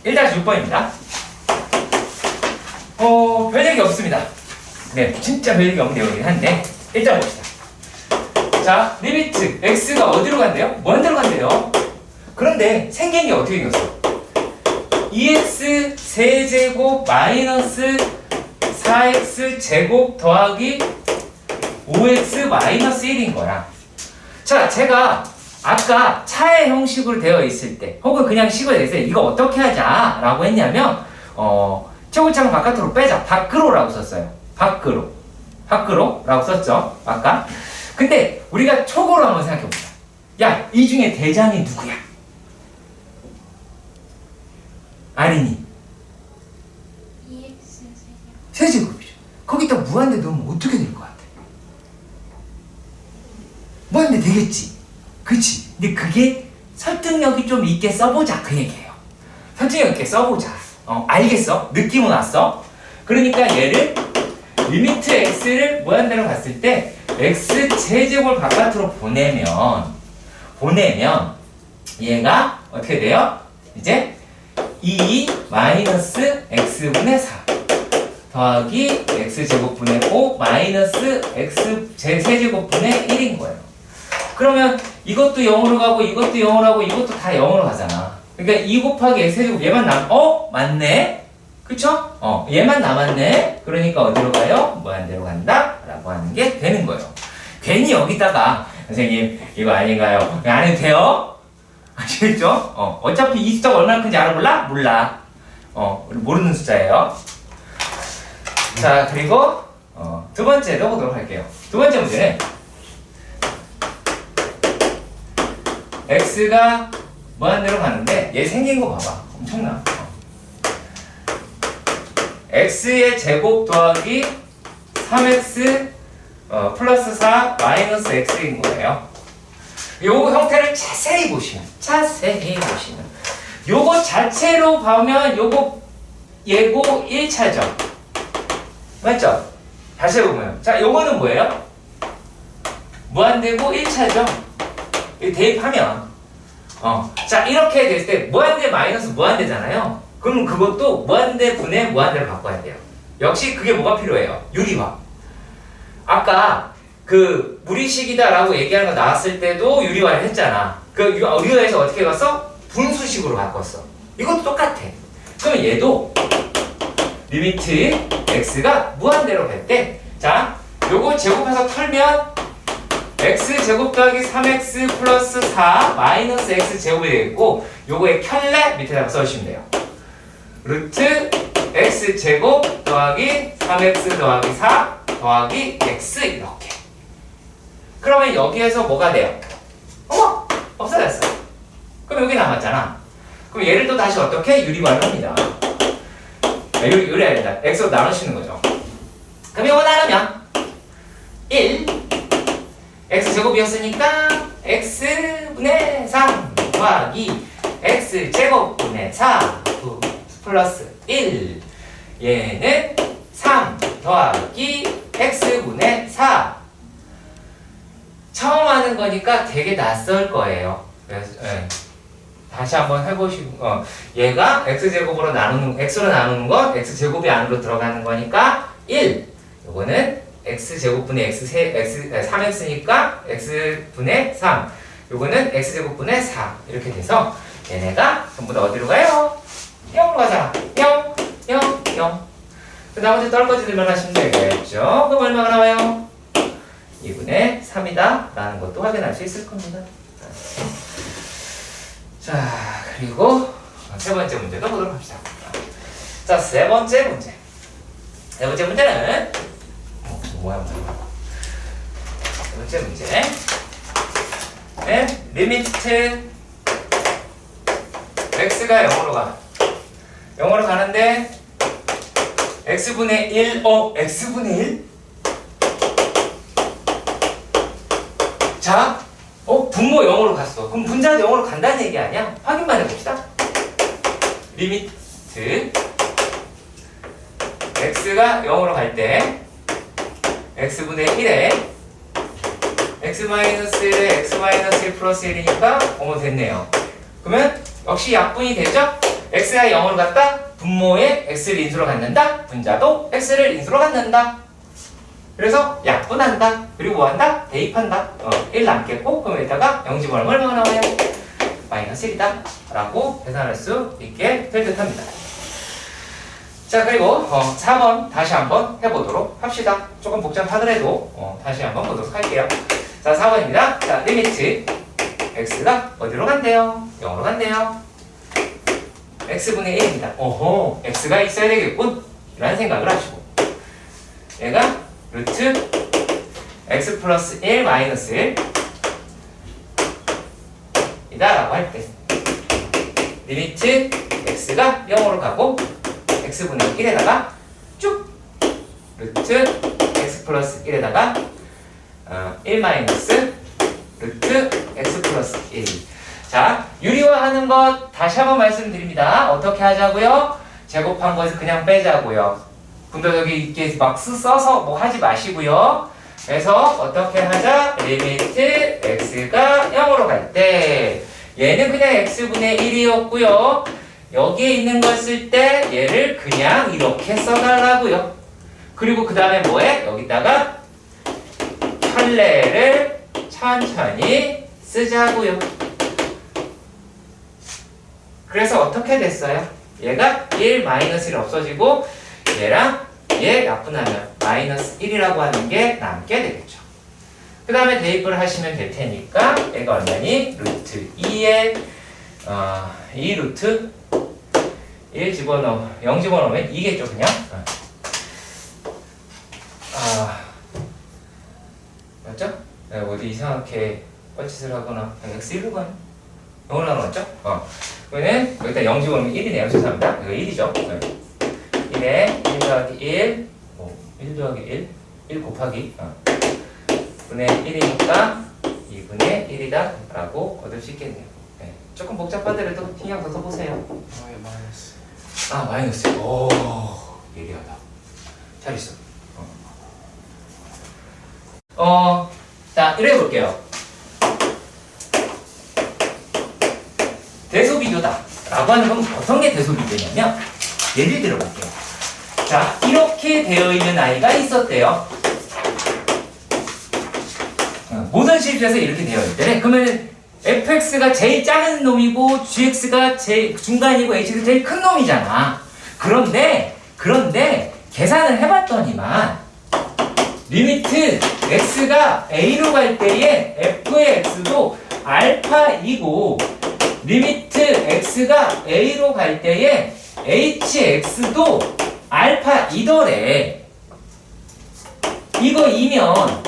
1-6번입니다. 별 얘기 없습니다. 네, 진짜 별 얘기 없는 내용이긴 한데, 일단 봅시다. 자, 리미트 x가 어디로 간대요? 무한대로 간대요. 그런데 생긴 게 어떻게 생겼어? 2x 세제곱 마이너스 4x 제곱 더하기 5x 마이너스 1인 거야. 자, 제가 아까 차의 형식으로 되어 있을 때 혹은 그냥 식으로 되어 있을 때 이거 어떻게 하자 라고 했냐면 최고창을 바깥으로 빼자. 밖으로라고 썼어요. 밖으로 라고 썼죠 아까. 근데 우리가 촉으로 한번 생각해보자. 야, 이 중에 대장이 누구야? 아린이 2x 세제곱이죠. 거기다 무한대 넣으면 어떻게 될 것 같아? 무한대 되겠지. 그치? 근데 그게 설득력이 좀 있게 써보자 그 얘기예요. 설득력 있게 써보자. 알겠어? 느낌은 왔어? 그러니까 얘를 리미트 x를 무한대로 갔을 때 x 제곱을 바깥으로 보내면 얘가 어떻게 돼요? 이제 2 마이너스 x분의 4 더하기 x제곱분의 5 마이너스 x 세제곱분의 1인 거예요. 그러면 이것도 0으로 가고 이것도 0으로 가고 이것도 다 0으로 가잖아. 그러니까 2 곱하기 x제곱 얘만 맞네? 그쵸? 얘만 남았네? 그러니까 어디로 가요? 무한대로 간다? 라고 하는 게 되는 거예요. 괜히 여기다가 선생님 이거 아닌가요? 안 해도 돼요? 아시겠죠? 어차피 이 숫자가 얼마나 큰지 알아볼라? 몰라. 우리 모르는 숫자예요. 자, 그리고 두 번째도 보도록 할게요. 두 번째 문제는 x가 무한대로 가는데 얘 생긴 거 봐봐. 엄청나. x의 제곱 더하기 3x 플러스 4 마이너스 x인 거예요. 요 형태를 자세히 보시면 요거 자체로 보면 요거 예고 1차죠. 맞죠? 자세히 보면 자, 요거는 뭐예요? 무한대고 1차죠. 대입하면 자, 이렇게 됐을 때 무한대 마이너스 무한대잖아요. 그럼 그것도 무한대 분의 무한대로 바꿔야 돼요. 역시 그게 뭐가 필요해요? 유리화. 아까 그 무리식이다라고 얘기하는 거 나왔을 때도 유리화를 했잖아. 그 유리화에서 어떻게 갔어? 분수식으로 바꿨어. 이것도 똑같아. 그럼 얘도 리미트 x가 무한대로 갈 때, 자, 요거 제곱해서 털면 x 제곱 더하기 3x 플러스 4 마이너스 x 제곱이 되겠고, 요거의 켤레 밑에다가 써주시면 돼요. 루트 x 제곱 더하기 3x 더하기 4 더하기 x 이렇게. 그러면 여기에서 뭐가 돼요? 어머! 없어졌어. 그럼 여기 남았잖아. 그럼 얘를 또 다시 어떻게? 유리화를 합니다. 유리해야 된다. x로 나누시는 거죠. 그럼 이거 나누면 1 x제곱이었으니까 x분의 3 더하기 x제곱분의 4 플러스 1 얘는 3 더하기 x분의 4 처음 하는 거니까 되게 낯설 거예요. 그래서 다시 한번 해보시고 얘가 x제곱으로 나누는 x로 나누는 건 x제곱이 안으로 들어가는 거니까 1 요거는 x제곱분의 3x니까 x분의 3 요거는 x제곱분의 4 이렇게 돼서 얘네가 전부 다 어디로 가요? 0으로 가잖아. 0 0 0 그 나머지 떨거지들만 하시면 되겠죠. 그럼 얼마가 나와요? 2분의 3이다 라는 것도 확인할 수 있을 겁니다. 자, 그리고 세 번째 문제도 보도록 합시다. 자, 세 번째 문제. 세 번째 문제는 뭐야? 세 번째 문제. 네, 리미트 x가 0으로 가. 0으로 가는데 x분의 1, x분의 1? 자, 분모 0으로 갔어. 그럼 분자도 0으로 간다는 얘기 아니야? 확인만 해봅시다. 리미트 x가 0으로 갈 때 x분의 1에 x-1에 x-1 플러스 1이니까 됐네요. 그러면 역시 약분이 되죠? x가 0으로 갔다 분모에 x를 인수로 갖는다. 분자도 x를 인수로 갖는다. 그래서 약분한다. 그리고 뭐 한다? 대입한다. 1 남겠고 그럼 여기다가 영지번호 얼마가 나와요? 마이너스 1이다 라고 계산할 수 있게 될 듯합니다. 자, 그리고 4번 다시 한번 해보도록 합시다. 조금 복잡하더라도 다시 한번 보도록 할게요. 자, 4번입니다. 자, 리미트 x가 어디로 간대요? 0으로 간대요. x분의 1입니다. 오호, x가 있어야 되겠군 이라는 생각을 하시고, 얘가 루트 x 플러스 1 마이너스 1 이다 라고 할 때 리미트 x가 0으로 가고 x분의 1에다가 쭉 루트 x 플러스 1에다가 1 마이너스 루트 x 플러스 1. 자, 유리화하는 것 다시 한번 말씀드립니다. 어떻게 하자고요? 제곱한 것을 그냥 빼자고요. 분도적이 이렇게 막 써서 뭐 하지 마시고요. 그래서 어떻게 하자? 리미트 x가 0으로 갈 때 얘는 그냥 x분의 1이었고요. 여기에 있는 걸 쓸 때 얘를 그냥 이렇게 써달라고요. 그리고 그 다음에 뭐해? 여기다가 판례를 천천히 쓰자고요. 그래서 어떻게 됐어요? 얘가 1 마이너스 1 없어지고 얘랑 얘 약분하면 마이너스 1이라고 하는 게 남게 되겠죠. 그 다음에 대입을 하시면 될 테니까 얘가 얼마니? 루트 2에 2 루트 1 집어넣어 0 집어넣으면 2겠죠 그냥. 맞죠? 어디 이상하게 뻘짓을 하거나 x 1로 가요. 0으로 나눠왔죠? 그러면 여기다 0 집어넣으면 1이네요. 죄송합니다. 이거 1이죠. 1에 1 더하기 1 1 더하기 1 1 곱하기 분의 1이니까 2분의 1이다 라고 얻을 수 있겠네요. 네. 조금 복잡하더라도 신경 더 써보세요. 마이너스. 마이너스. 오, 예리하다. 잘 있어. 자, 이래 볼게요. 대소비교다 라고 하는 건 어떤 게 대소비교냐면, 예를 들어 볼게요. 자, 이렇게 되어 있는 아이가 있었대요. 모든 실수에서 이렇게 되어 있대. 그러면 fx가 제일 작은 놈이고 gx가 제일 중간이고 h가 제일 큰 놈이잖아. 그런데 계산을 해봤더니만 리미트 x가 a로 갈 때에 f의 x도 알파이고 리미트 x가 a로 갈 때에 hx도 알파이더래. 이거 이면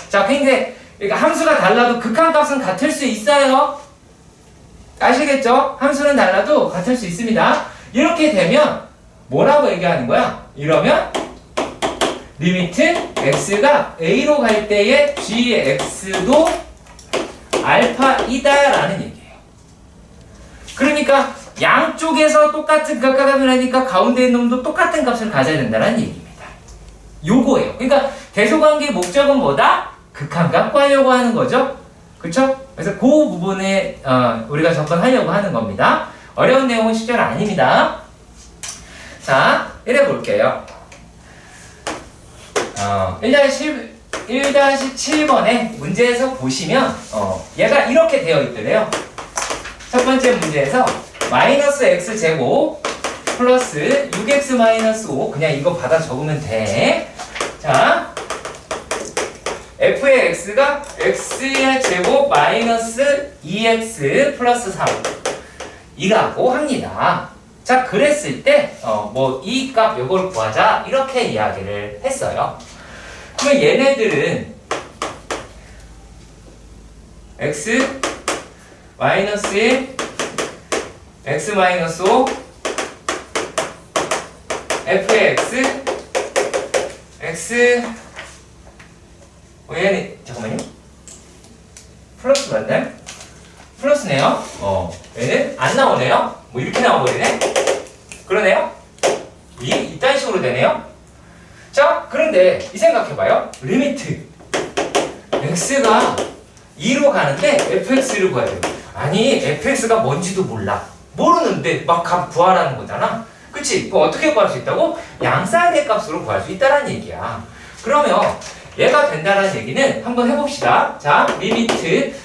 자, 근데 함수가 달라도 극한값은 같을 수 있어요. 아시겠죠? 함수는 달라도 같을 수 있습니다. 이렇게 되면 뭐라고 얘기하는 거야? 이러면 리미트 x가 a로 갈 때에 gx도 알파이다 라는 얘기예요. 그러니까 양쪽에서 똑같은 값을 하니까 가운데 있는 놈도 똑같은 값을 가져야 된다는 얘기입니다. 요거예요. 그러니까 대소관계의 목적은 뭐다? 극한값 구하려고 하는 거죠. 그쵸? 그래서 그 부분에 우리가 접근하려고 하는 겁니다. 어려운 내용은 실제로 아닙니다. 자, 이래 볼게요. 1-7번의 문제에서 보시면 얘가 이렇게 되어 있더래요. 첫 번째 문제에서 마이너스 x제곱 플러스 6x 마이너스 5 그냥 이거 받아 적으면 돼. 자, f의 x가 x의 제곱 마이너스 2x 플러스 3 이라고 합니다. 자, 그랬을 때 뭐 이 값 요걸 구하자 이렇게 이야기를 했어요. 그러면 얘네들은 x 마이너스 1 x 마이너스 5 f의 x 얘는 잠깐만요. 플러스 맞나요? 플러스네요. 얘는 안 나오네요. 뭐 이렇게 나와버리네. 그러네요. 이딴 식으로 되네요. 자, 그런데 이 생각해봐요. 리미트 x가 2로 가는데 fx를 구해야 돼요. 아니 fx가 뭔지도 몰라. 모르는데 막 값 구하라는 거잖아. 그치? 그거 어떻게 구할 수 있다고? 양사이드 값으로 구할 수 있다는 얘기야. 그러면 얘가 된다는 얘기는 한번 해봅시다. 자, 리미트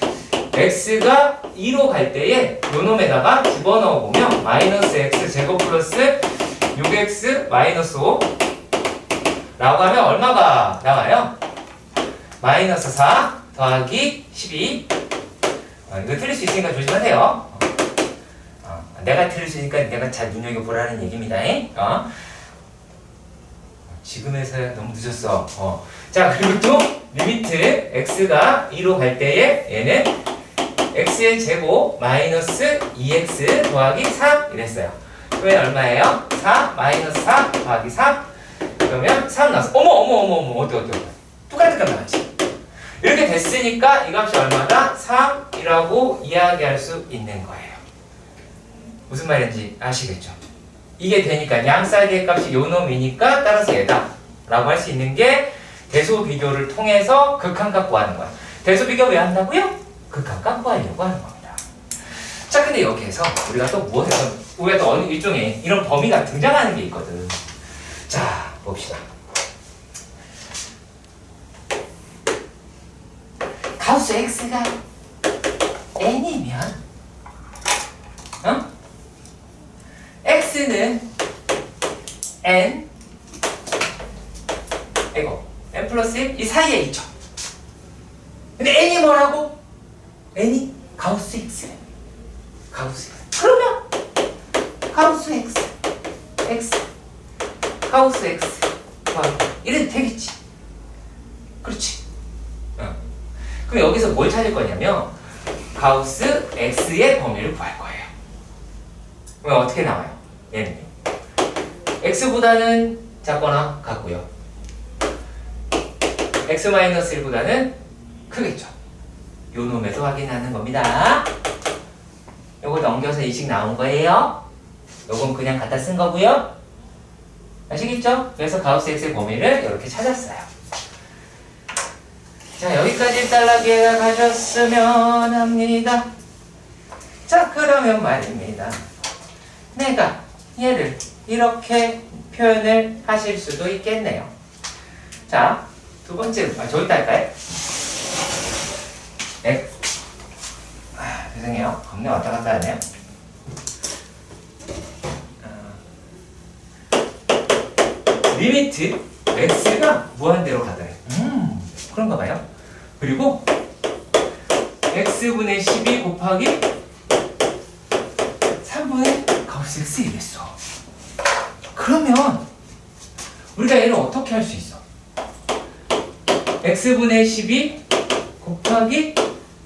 x가 2로 갈 때에 요 놈에다가 집어넣어 보면 마이너스 x 제곱 플러스 6x 마이너스 5 라고 하면 얼마가 나와요? 마이너스 4 더하기 12. 이거 틀릴 수 있으니까 조심하세요. 내가 틀릴 수 있으니까 내가 잘 눈여겨보라는 얘기입니다. 지금에서야 너무 늦었어. 자, 그리고 또 리미트 x가 2로 갈 때에 얘는 x의 제곱 마이너스 2x 더하기 3 이랬어요. 그러면 얼마예요? 4 마이너스 4 더하기 3 그러면 3 나왔어. 어머 어때 똑같은 값 나왔지. 이렇게 됐으니까 이 값이 얼마다? 3이라고 이야기할 수 있는 거예요. 무슨 말인지 아시겠죠? 이게 되니까 양사이드의 값이 요 놈이니까 따라서 얘다 라고 할 수 있는 게 대소 비교를 통해서 극한값 구하는 거야. 대소 비교 왜 한다고요? 극한값 구하려고 하는 겁니다. 자, 근데 여기에서 우리가 또 우리가 또 어느 일종의 이런 범위가 등장하는 게 있거든. 자, 봅시다. 가우스 x가 n이면 x는 n n 플러스 1 이 사이에 있죠. 근데 n이 뭐라고? n이 가우스 x 그러면 가우스 x 가우스 x 이래도 되겠지. 그렇지. 그럼 여기서 뭘 찾을 거냐면 가우스 x의 범위를 구할 거예요. 그럼 어떻게 나와요? 얘는 x보다는 작거나 같고요. x-1보다는 크겠죠. 요 놈에서 확인하는 겁니다. 요거 넘겨서 이식 나온 거예요. 요건 그냥 갖다 쓴 거고요. 아시겠죠? 그래서 가우스 x의 범위를 이렇게 찾았어요. 자, 여기까지 딸라기가 가셨으면 합니다. 자, 그러면 말입니다. 내가 얘를 이렇게 표현을 하실 수도 있겠네요. 자, 두 번째, 저기다 할까요? 죄송해요. 겁내 왔다 갔다 하네요. 리미트 x가 무한대로 가더래. 그런가 봐요. 그리고 x분의 12 곱하기 3분의 가우스 x 이랬어. 그러면 우리가 얘를 어떻게 할 수 있어? x분의 12 곱하기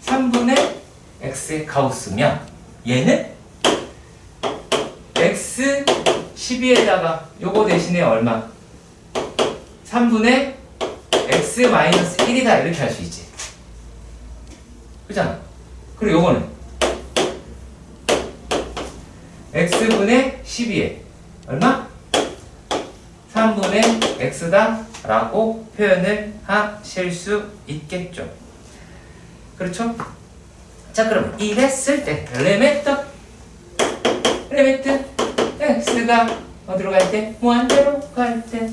3분의 x의 가우스면 얘는 x 12에다가 요거 대신에 얼마? 3분의 x 마이너스 1이다 이렇게 할 수 있지. 그잖아. 그리고 요거는 x분의 12에 얼마? 3분의 x다 라고 표현을 하실 수 있겠죠. 그렇죠? 자, 그러면 이랬을 때 리미트 x가 어디로 갈 때? 무한대로 갈 때.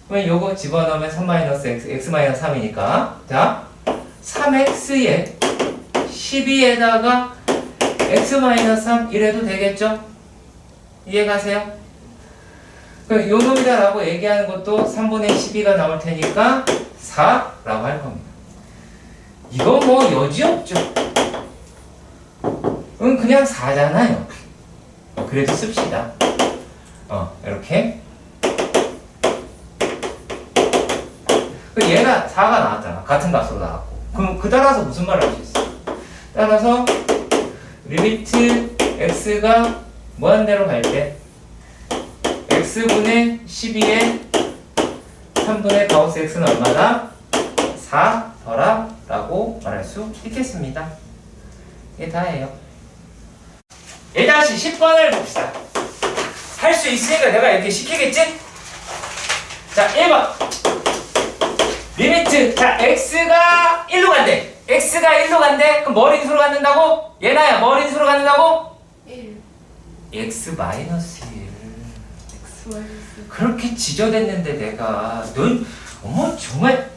그러면 요거 집어넣으면 3-x, x-3이니까 자, 3x에 12에다가 x-3 이래도 되겠죠? 이해가세요? 그럼 요 놈이다 라고 얘기하는 것도 3분의 12가 나올 테니까 4라고 할 겁니다. 이거 뭐 여지없죠? 그냥 4잖아요. 그래도 씁시다. 이렇게. 얘가 4가 나왔잖아. 같은 값으로 나왔고. 그럼 그 따라서 무슨 말을 할 수 있어? 따라서 리미트 x가 무한대로 갈 때 x분의 12에 3분의 가우스 x는 얼마다? 4더라 라고 말할 수 있겠습니다. 이게 다예요. 1-10번을 봅시다. 할 수 있으니까 내가 이렇게 시키겠지? 자, 1번 리미트 자 x가 1로 간대. x가 1로 간대? 그럼 뭘 인수로 갖는다고? 얘나야 뭘 인수로 갖는다고? 1 x 마이너스 1. X 마이너스 그렇게 지저댔는데 내가 넌 어머 정말.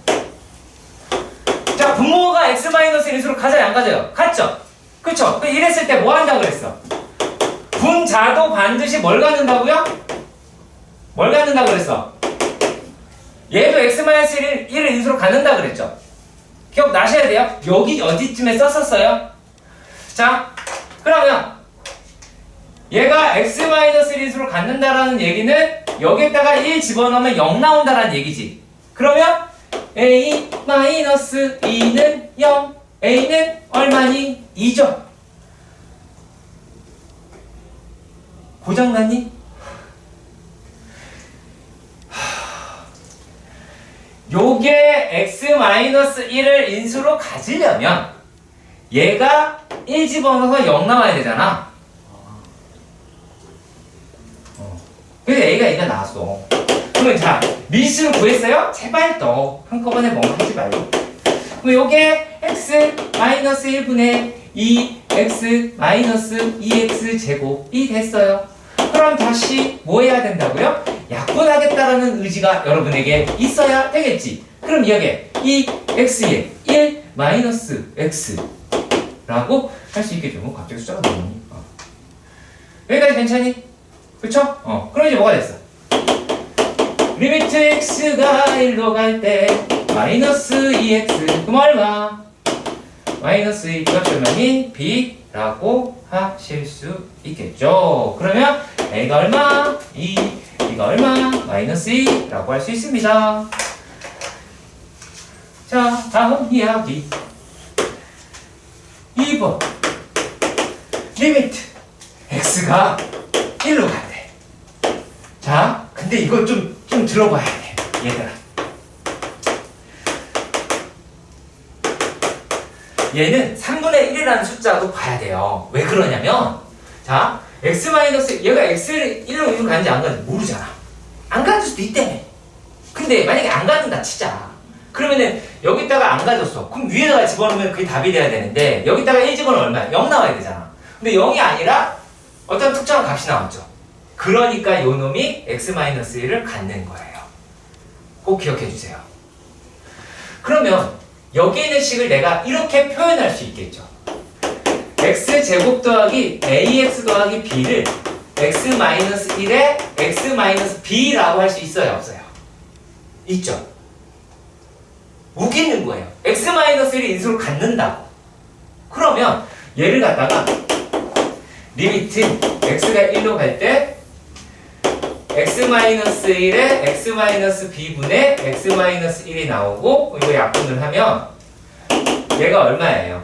자, 분모가 x 마이너스 1수로 가져요 안 가져요? 갔죠? 그쵸? 이랬을 때 뭐 한다고 그랬어? 분자도 반드시 뭘 갖는다고요? 뭘 갖는다고 그랬어? 얘도 x 마이너스 1을 인수로 갖는다 그랬죠? 기억나셔야 돼요? 여기 어디쯤에 썼었어요? 자, 그러면 얘가 x 마이너스 1인수로 갖는다라는 얘기는 여기에다가 1 집어넣으면 0 나온다라는 얘기지. 그러면 a 마이너스 2는 0, a는 얼마니? 2죠. 고장났니? 요게 x 마이너스 1을 인수로 가지려면 얘가 1 집어넣어서 0 나와야 되잖아. 그래서 a가 나왔어. 그러면 자, 미수를 구했어요? 제발 또 한꺼번에 멍하지 말고. 그럼 요게 x 마이너스 1분의 2x 마이너스 2x 제곱이 됐어요. 그럼 다시 뭐 해야 된다고요? 약분하겠다라는 의지가 여러분에게 있어야 되겠지. 그럼 여기에 이 x에 1 마이너스 x라고 할 수 있겠죠. 뭐 갑자기 숫자가 나오니? 여기까지 괜찮니? 그쵸? 그럼 이제 뭐가 됐어? 리미트 x가 1로 갈 때 마이너스 2x 그럼 얼마? 마이너스 2 값이 얼마니? b라고 하실 수 있겠죠. 그러면 a가 얼마? 2, b가 얼마? 마이너스 2라고 할 수 있습니다. 자, 다음 이야기 2번 리미트 x가 1로 간대. 자, 근데 이거 좀 들어봐야 돼, 얘들아. 얘는 3분의 1이라는 숫자도 봐야 돼요. 왜 그러냐면, 자, x 마이너스, 얘가 x를 1로 가는지 안 가는지 모르잖아. 안 가는 수도 있다며. 근데 만약에 안 가는다 치자. 그러면은 여기다가 안 가졌어. 그럼 위에다가 집어넣으면 그게 답이 돼야 되는데, 여기다가 1 집어넣으면 얼마야? 0 나와야 되잖아. 근데 0이 아니라 어떤 특정한 값이 나왔죠. 그러니까 요 놈이 x-1을 갖는 거예요. 꼭 기억해 주세요. 그러면 여기 있는 식을 내가 이렇게 표현할 수 있겠죠. x제곱 더하기 ax 더하기 b를 x-1에 x-b라고 할 수 있어요, 없어요? 있죠. 우기는 거예요. x-1을 인수로 갖는다고. 그러면 얘를 갖다가 리미트 x가 1로 갈 때 x-1에 x-b분의 x-1이 나오고 이거 약분을 하면 얘가 얼마예요?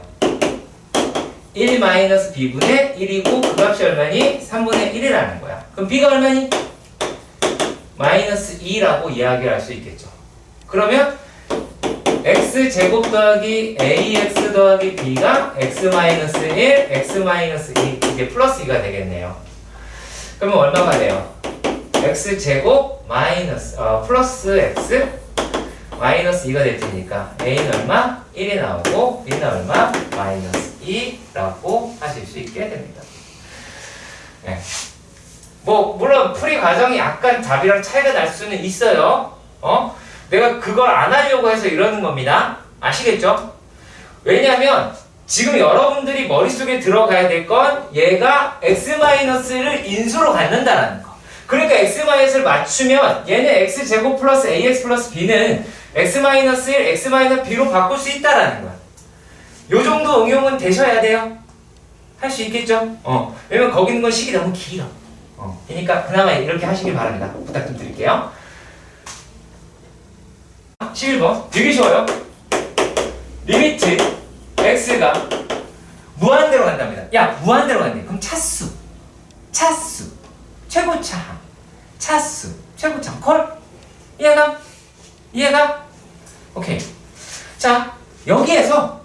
1-b분의 1이고 그 값이 얼마니? 3분의 1이라는 거야. 그럼 b가 얼마니? 마이너스 2라고 이야기를 할 수 있겠죠. 그러면 x제곱 더하기 ax 더하기 b가 x-1, x-2 이게 플러스 2가 되겠네요. 그러면 얼마가 돼요? x제곱 마이너스 플러스 x 마이너스 2가 될 테니까 a는 얼마? 1이 나오고 b는 얼마? 마이너스 2라고 하실 수 있게 됩니다. 네. 뭐 물론 풀이 과정이 약간 답이랑 차이가 날 수는 있어요. 내가 그걸 안 하려고 해서 이러는 겁니다. 아시겠죠? 왜냐면 지금 여러분들이 머릿속에 들어가야 될 건 얘가 x-를 인수로 갖는다라는 거. 그러니까 x-를 맞추면 얘는 x제곱 플러스 ax 플러스 b는 x-1, x-b로 바꿀 수 있다라는 거야. 요 정도 응용은 되셔야 돼요. 할 수 있겠죠? 왜냐면 거기 있는 건 식이 너무 길어. 그러니까 그나마 이렇게 하시길 바랍니다. 부탁 좀 드릴게요. 11번 되게 쉬워요. 리미트 x가 무한대로 간답니다. 야, 무한대로 간대. 그럼 차수, 최고차항, 차수, 최고차항 콜? 이해가? 오케이. 자, 여기에서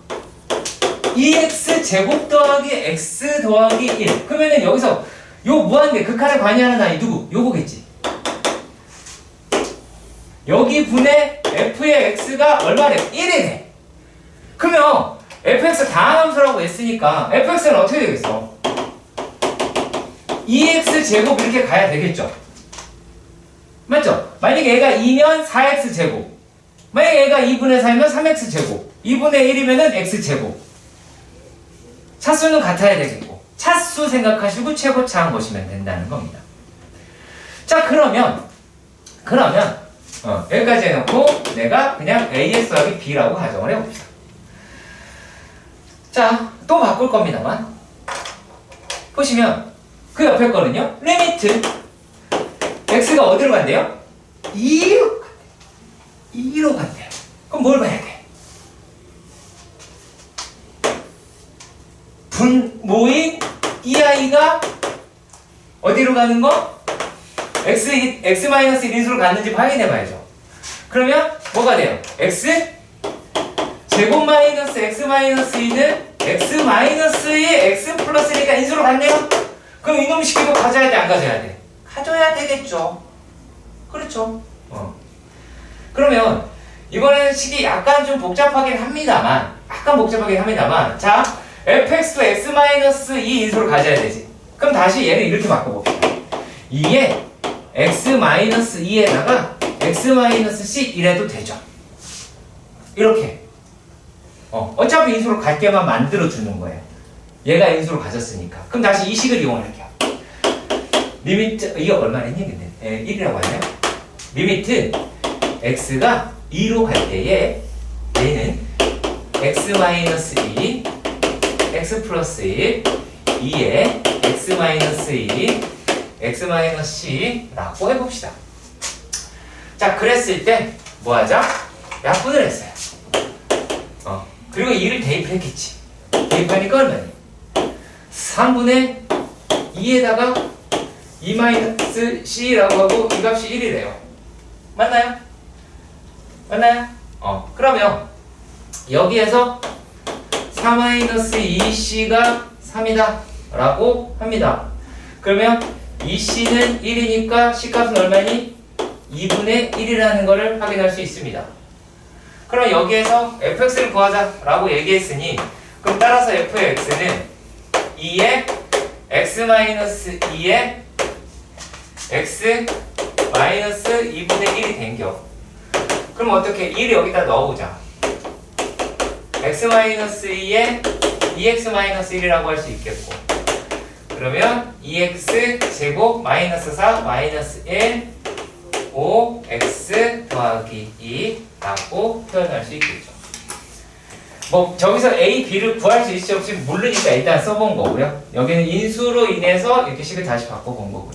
2x 제곱 더하기 x 더하기 1 그러면은 여기서 요 무한대 극한을 관여하는 아이 누구? 요거겠지. 여기 분의 f의 x가 얼마래? 1이래. 그러면 fx 다항함수라고 했으니까 fx는 어떻게 되겠어? 2x 제곱 이렇게 가야 되겠죠? 맞죠? 만약에 얘가 2면 4x 제곱, 만약에 얘가 2분의 4면 3x 제곱, 2분의 1이면은 x 제곱. 차수는 같아야 되겠고, 차수 생각하시고 최고차항 보시면 된다는 겁니다. 자, 그러면 여기까지 해놓고 내가 그냥 AS 더하기 B라고 가정을 해봅시다. 자, 또 바꿀 겁니다만 보시면 그 옆에 거는요, 리미트 x가 어디로 간대요? 2로 간대요. 그럼 뭘 봐야 돼? 분모인 이 아이가 어디로 가는 거? x-1 인수로 갔는지 확인해 봐야죠. 그러면 뭐가 돼요? x 제곱 마이너스 x 마이너스 2는 x 마이너스 2 x 플러스니까 인수로 갔네요? 그럼 이놈 식기도 가져야 돼, 안 가져야 돼? 가져야 되겠죠. 그렇죠. 그러면 이번에는 식이 약간 좀 복잡하긴 합니다만, 자, fx도 x 마이너스 2 인수로 가져야 되지. 그럼 다시 얘를 이렇게 바꿔봅시다. 2에 x 마이너스 2에다가 x 마이너스 c 이래도 되죠. 이렇게. 어차피 인수로 갈 게만 만들어 주는 거예요. 얘가 인수로 가졌으니까. 그럼 다시 이 식을 이용할게요. 리미트, 이게 얼마랬니 근데? 1이라고 하나요? 리미트 x가 2로 갈 때에 얘는 x 마이너스 2 x 플러스 1 2에 x 마이너스 2 x 마이너스 c라고 해봅시다. 자, 그랬을 때 뭐하자? 약분을 했어요. 그리고 2를 대입했겠지. 대입하니까 얼마니? 3분의 2에다가 2 마이너스 c라고 하고 이 값이 1이래요. 맞나요? 그러면 여기에서 4 마이너스 2c가 3이다 라고 합니다. 그러면 2c는 1이니까 c값은 얼마니? 2분의 1이라는 것을 확인할 수 있습니다. 그럼 여기에서 fx를 구하자 라고 얘기했으니, 그럼 따라서 fx는 2에 x 마이너스 2에 x 마이너스 2분의 1이 된겨. 그럼 어떻게? 1을 여기다 넣어보자. x 마이너스 2에 2x 마이너스 1이라고 할 수 있겠고, 그러면 2x 제곱 마이너스 4 마이너스 1 5x 더하기 2라고 표현할 수 있겠죠. 뭐 저기서 a, b를 구할 수 있을지 없을지 모르니까 일단 써본 거고요. 여기는 인수로 인해서 이렇게 식을 다시 바꿔본 거고요.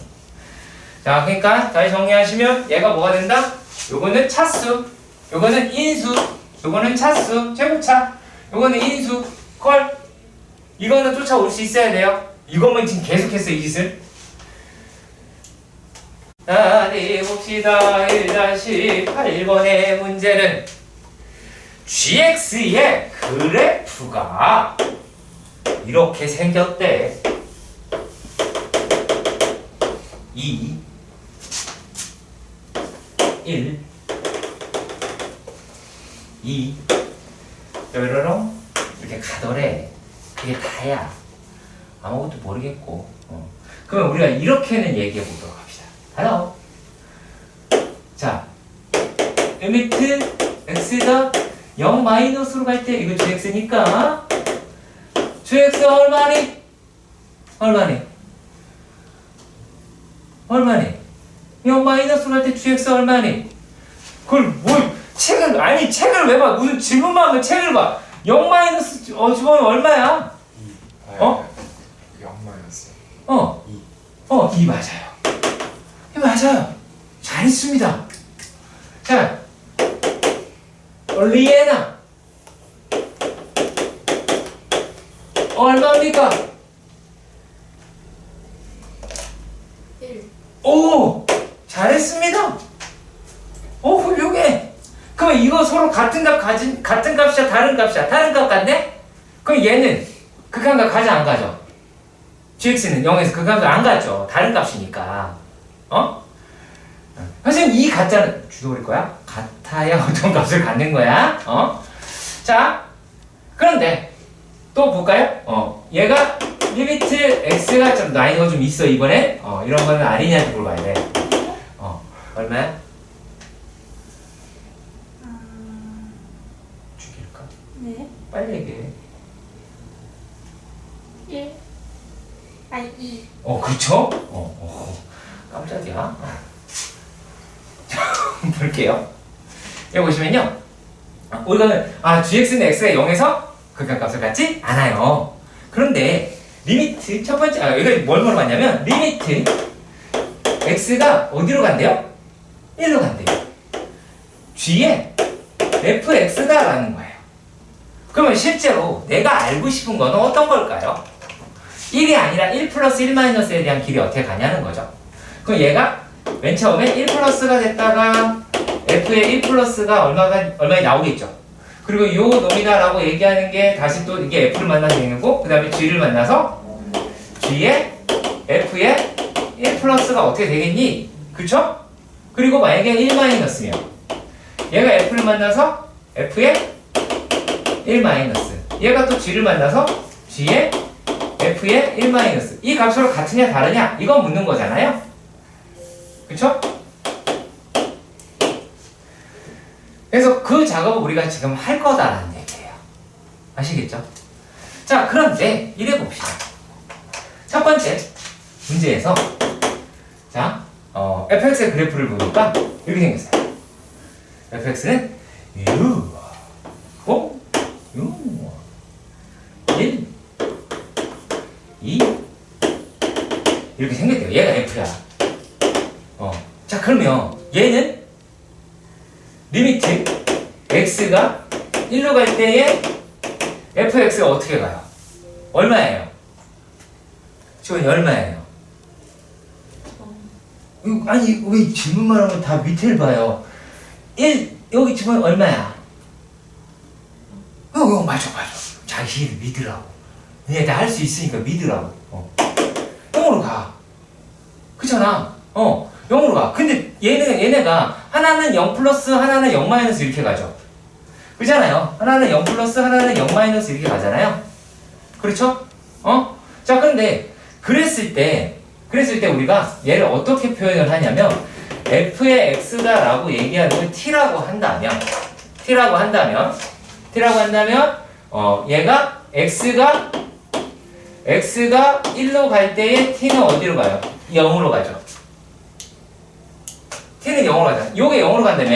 자, 그러니까 다시 정리하시면 얘가 뭐가 된다? 요거는 차수, 요거는 인수, 요거는 차수, 최고차, 요거는 인수, 컬. 이거는 쫓아올 수 있어야 돼요. 이것만 지금 계속했어, 이 짓을. 자, 네, 봅시다. 1-8번의 문제는 gx의 그래프가 이렇게 생겼대. 2, 1, 2, 뾰로롱 이렇게 가더래. 그게 다야. 아무것도 모르겠고. 그러면 우리가 이렇게는 얘기해 보도록 합시다. 하나. 자, 리미트 x가 0 마이너스로 갈 때 이거 gx니까 gx가 얼마니? 얼마니? 0 마이너스로 갈 때 gx 얼마니? 그걸 뭐 책을 왜 봐? 무슨 질문만 하면 책을 봐. 0 마이너스 집어넣으면 얼마야? 0 마이너스 2 맞아요. 맞아요. 잘했습니다. 자, 리에나 얼마입니까? 1. 오, 잘했습니다. 오, 훌륭해. 그럼 이거 서로 같은 값이야, 다른 값이야? 다른 값 같네? 그럼 얘는 극한값 가져, 안 가져? gx는 0에서 극한값 안 갔죠. 다른 값이니까. 선생님, 이 가짜는 주도일 거야? 같아야 어떤 값을 갖는 거야? 자, 그런데 또 볼까요? 얘가 리미트 x가 좀 나이가 좀 있어 이번에. 이런 거는 아니냐한테 물어봐야 돼. 얼마야? 죽일까? 네. 빨리 얘기해. 1. 아니 2. 그쵸? 깜짝이야. 볼게요. 여기 보시면요. 우리가 gx는 x가 0에서 극한값을 갖지 않아요. 그런데 리미트 첫 번째 이거 뭘 물어봤냐면 리미트 x가 어디로 간대요? 1로 간대요. g에 fx다라는 거예요. 그러면 실제로 내가 알고 싶은 거는 어떤 걸까요? 1이 아니라 1 플러스 1 마이너스에 대한 길이 어떻게 가냐는 거죠. 그럼 얘가 맨 처음에 1 플러스가 됐다가 f의 1 플러스가 얼마에 나오겠죠. 그리고 요 놈이다라고 얘기하는 게 다시 또 이게 f를 만나서 얘기하고 그 다음에 g를 만나서 g에 f의 1 플러스가 어떻게 되겠니? 그쵸? 그리고 만약에 1 마이너스면 얘가 f를 만나서 f의 1 마이너스 얘가 또 g를 만나서 g의 f의 1 마이너스 이 값으로 같으냐 다르냐 이건 묻는 거잖아요. 그쵸? 그래서 그 작업을 우리가 지금 할 거다라는 얘기예요. 아시겠죠? 자, 그런데 이래 봅시다. 첫 번째 문제에서 자, fx의 그래프를 보니까 이렇게 생겼어요. fx는 6, 5, 6, 1, 2 이렇게 생겼대요. 얘가 f야. 자, 그러면 얘는 리미트 x가 1로 갈 때에 fx가 어떻게 가요? 얼마예요? 지금 얼마예요? 아니 왜 질문만 하면 다 밑을 봐요. 1 여기 지금 얼마야? 맞아. 자기를 믿으라고. 얘 다 할 수 있으니까 믿으라고. 0으로 가. 그렇잖아. 0으로 가. 근데 얘네가 하나는 0 플러스 하나는 0 마이너스 이렇게 가죠. 그렇잖아요. 하나는 0 플러스 하나는 0 마이너스 이렇게 가잖아요. 그렇죠? 자, 근데 그랬을 때 우리가 얘를 어떻게 표현을 하냐면 f의 x다라고 얘기하는 걸 t라고 한다면 얘가 x가 1로 갈 때에 t는 어디로 가요? 0으로 가죠. t는 0으로 가잖아. 요게 0으로 간다며.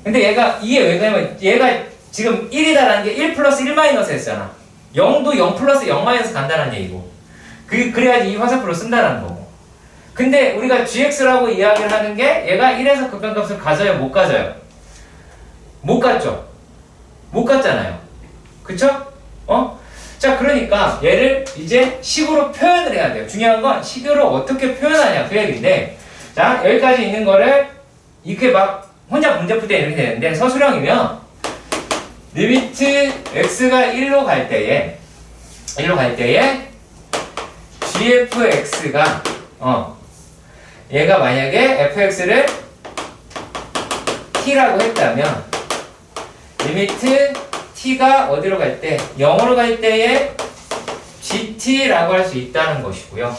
근데 이게 왜 그러냐면 얘가 지금 1이다라는 게 1 플러스 1 마이너스 했잖아. 0도 0 플러스 0 마이너스 간다는 얘기고. 그래야지 이 화살표로 쓴다는 거고. 근데 우리가 gx라고 이야기를 하는 게 얘가 1에서 극한값을 가져요? 못 가져요? 못 갔죠? 못 갔잖아요. 그쵸? 자, 그러니까 얘를 이제 식으로 표현을 해야 돼요. 중요한 건 식으로 어떻게 표현하냐 그 얘기인데, 자, 여기까지 있는 거를 이렇게 막 혼자 문제 풀 때 이렇게 되는데, 서술형이면 리미트 x가 1로 갈 때에 gfx가 얘가 만약에 fx를 t라고 했다면 리미트 t가 어디로 갈 때? 0으로 갈 때에 gt라고 할 수 있다는 것이고요.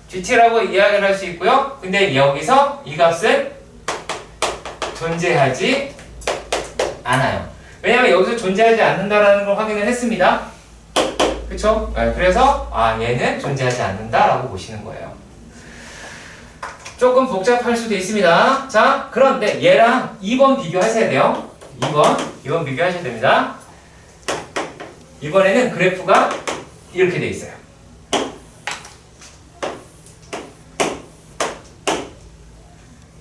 gt라고 이야기를 할 수 있고요. 근데 여기서 이 값은 존재하지 않아요. 왜냐면 여기서 존재하지 않는다라는 걸 확인을 했습니다. 그쵸? 그래서 얘는 존재하지 않는다라고 보시는 거예요. 조금 복잡할 수도 있습니다. 자, 그런데 얘랑 2번 비교하셔야 돼요. 2번 비교하셔야 됩니다. 이번에는 그래프가 이렇게 돼 있어요.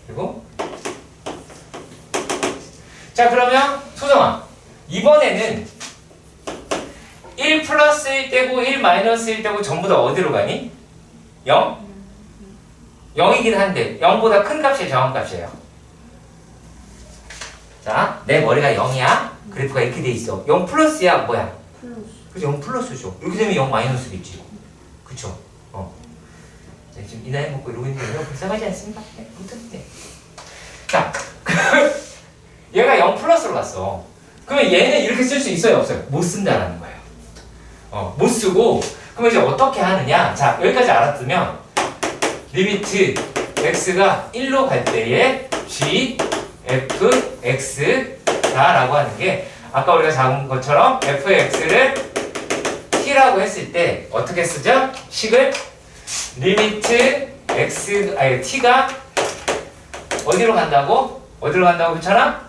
그리고 자, 그러면 소정아, 이번에는 1 플러스일 때고 1 마이너스일 때고 전부 다 어디로 가니? 0? 0이긴 한데 0보다 큰 값이 정한값이에요. 자, 내 머리가 0이야. 그래프가 이렇게 돼 있어. 0 플러스야 뭐야? 플러스. 그죠? 0 플러스죠. 이렇게 되면 0 마이너스겠지. 그쵸? 자, 지금 이 나이 먹고 이러고 있는데 불쌍하지 않습니까? 네, 자, 얘가 0 플러스로 갔어. 그러면 얘는 이렇게 쓸 수 있어요, 없어요? 못 쓴다라는 거예요. 못 쓰고, 그러면 이제 어떻게 하느냐? 자, 여기까지 알았으면, 리미트 x가 1로 갈 때에 g, f, x 다라고 하는 게, 아까 우리가 잡은 것처럼 fx를 t라고 했을 때, 어떻게 쓰죠? 식을 리미트 x, 아니, t가 어디로 간다고? 어디로 간다고 그랬잖아?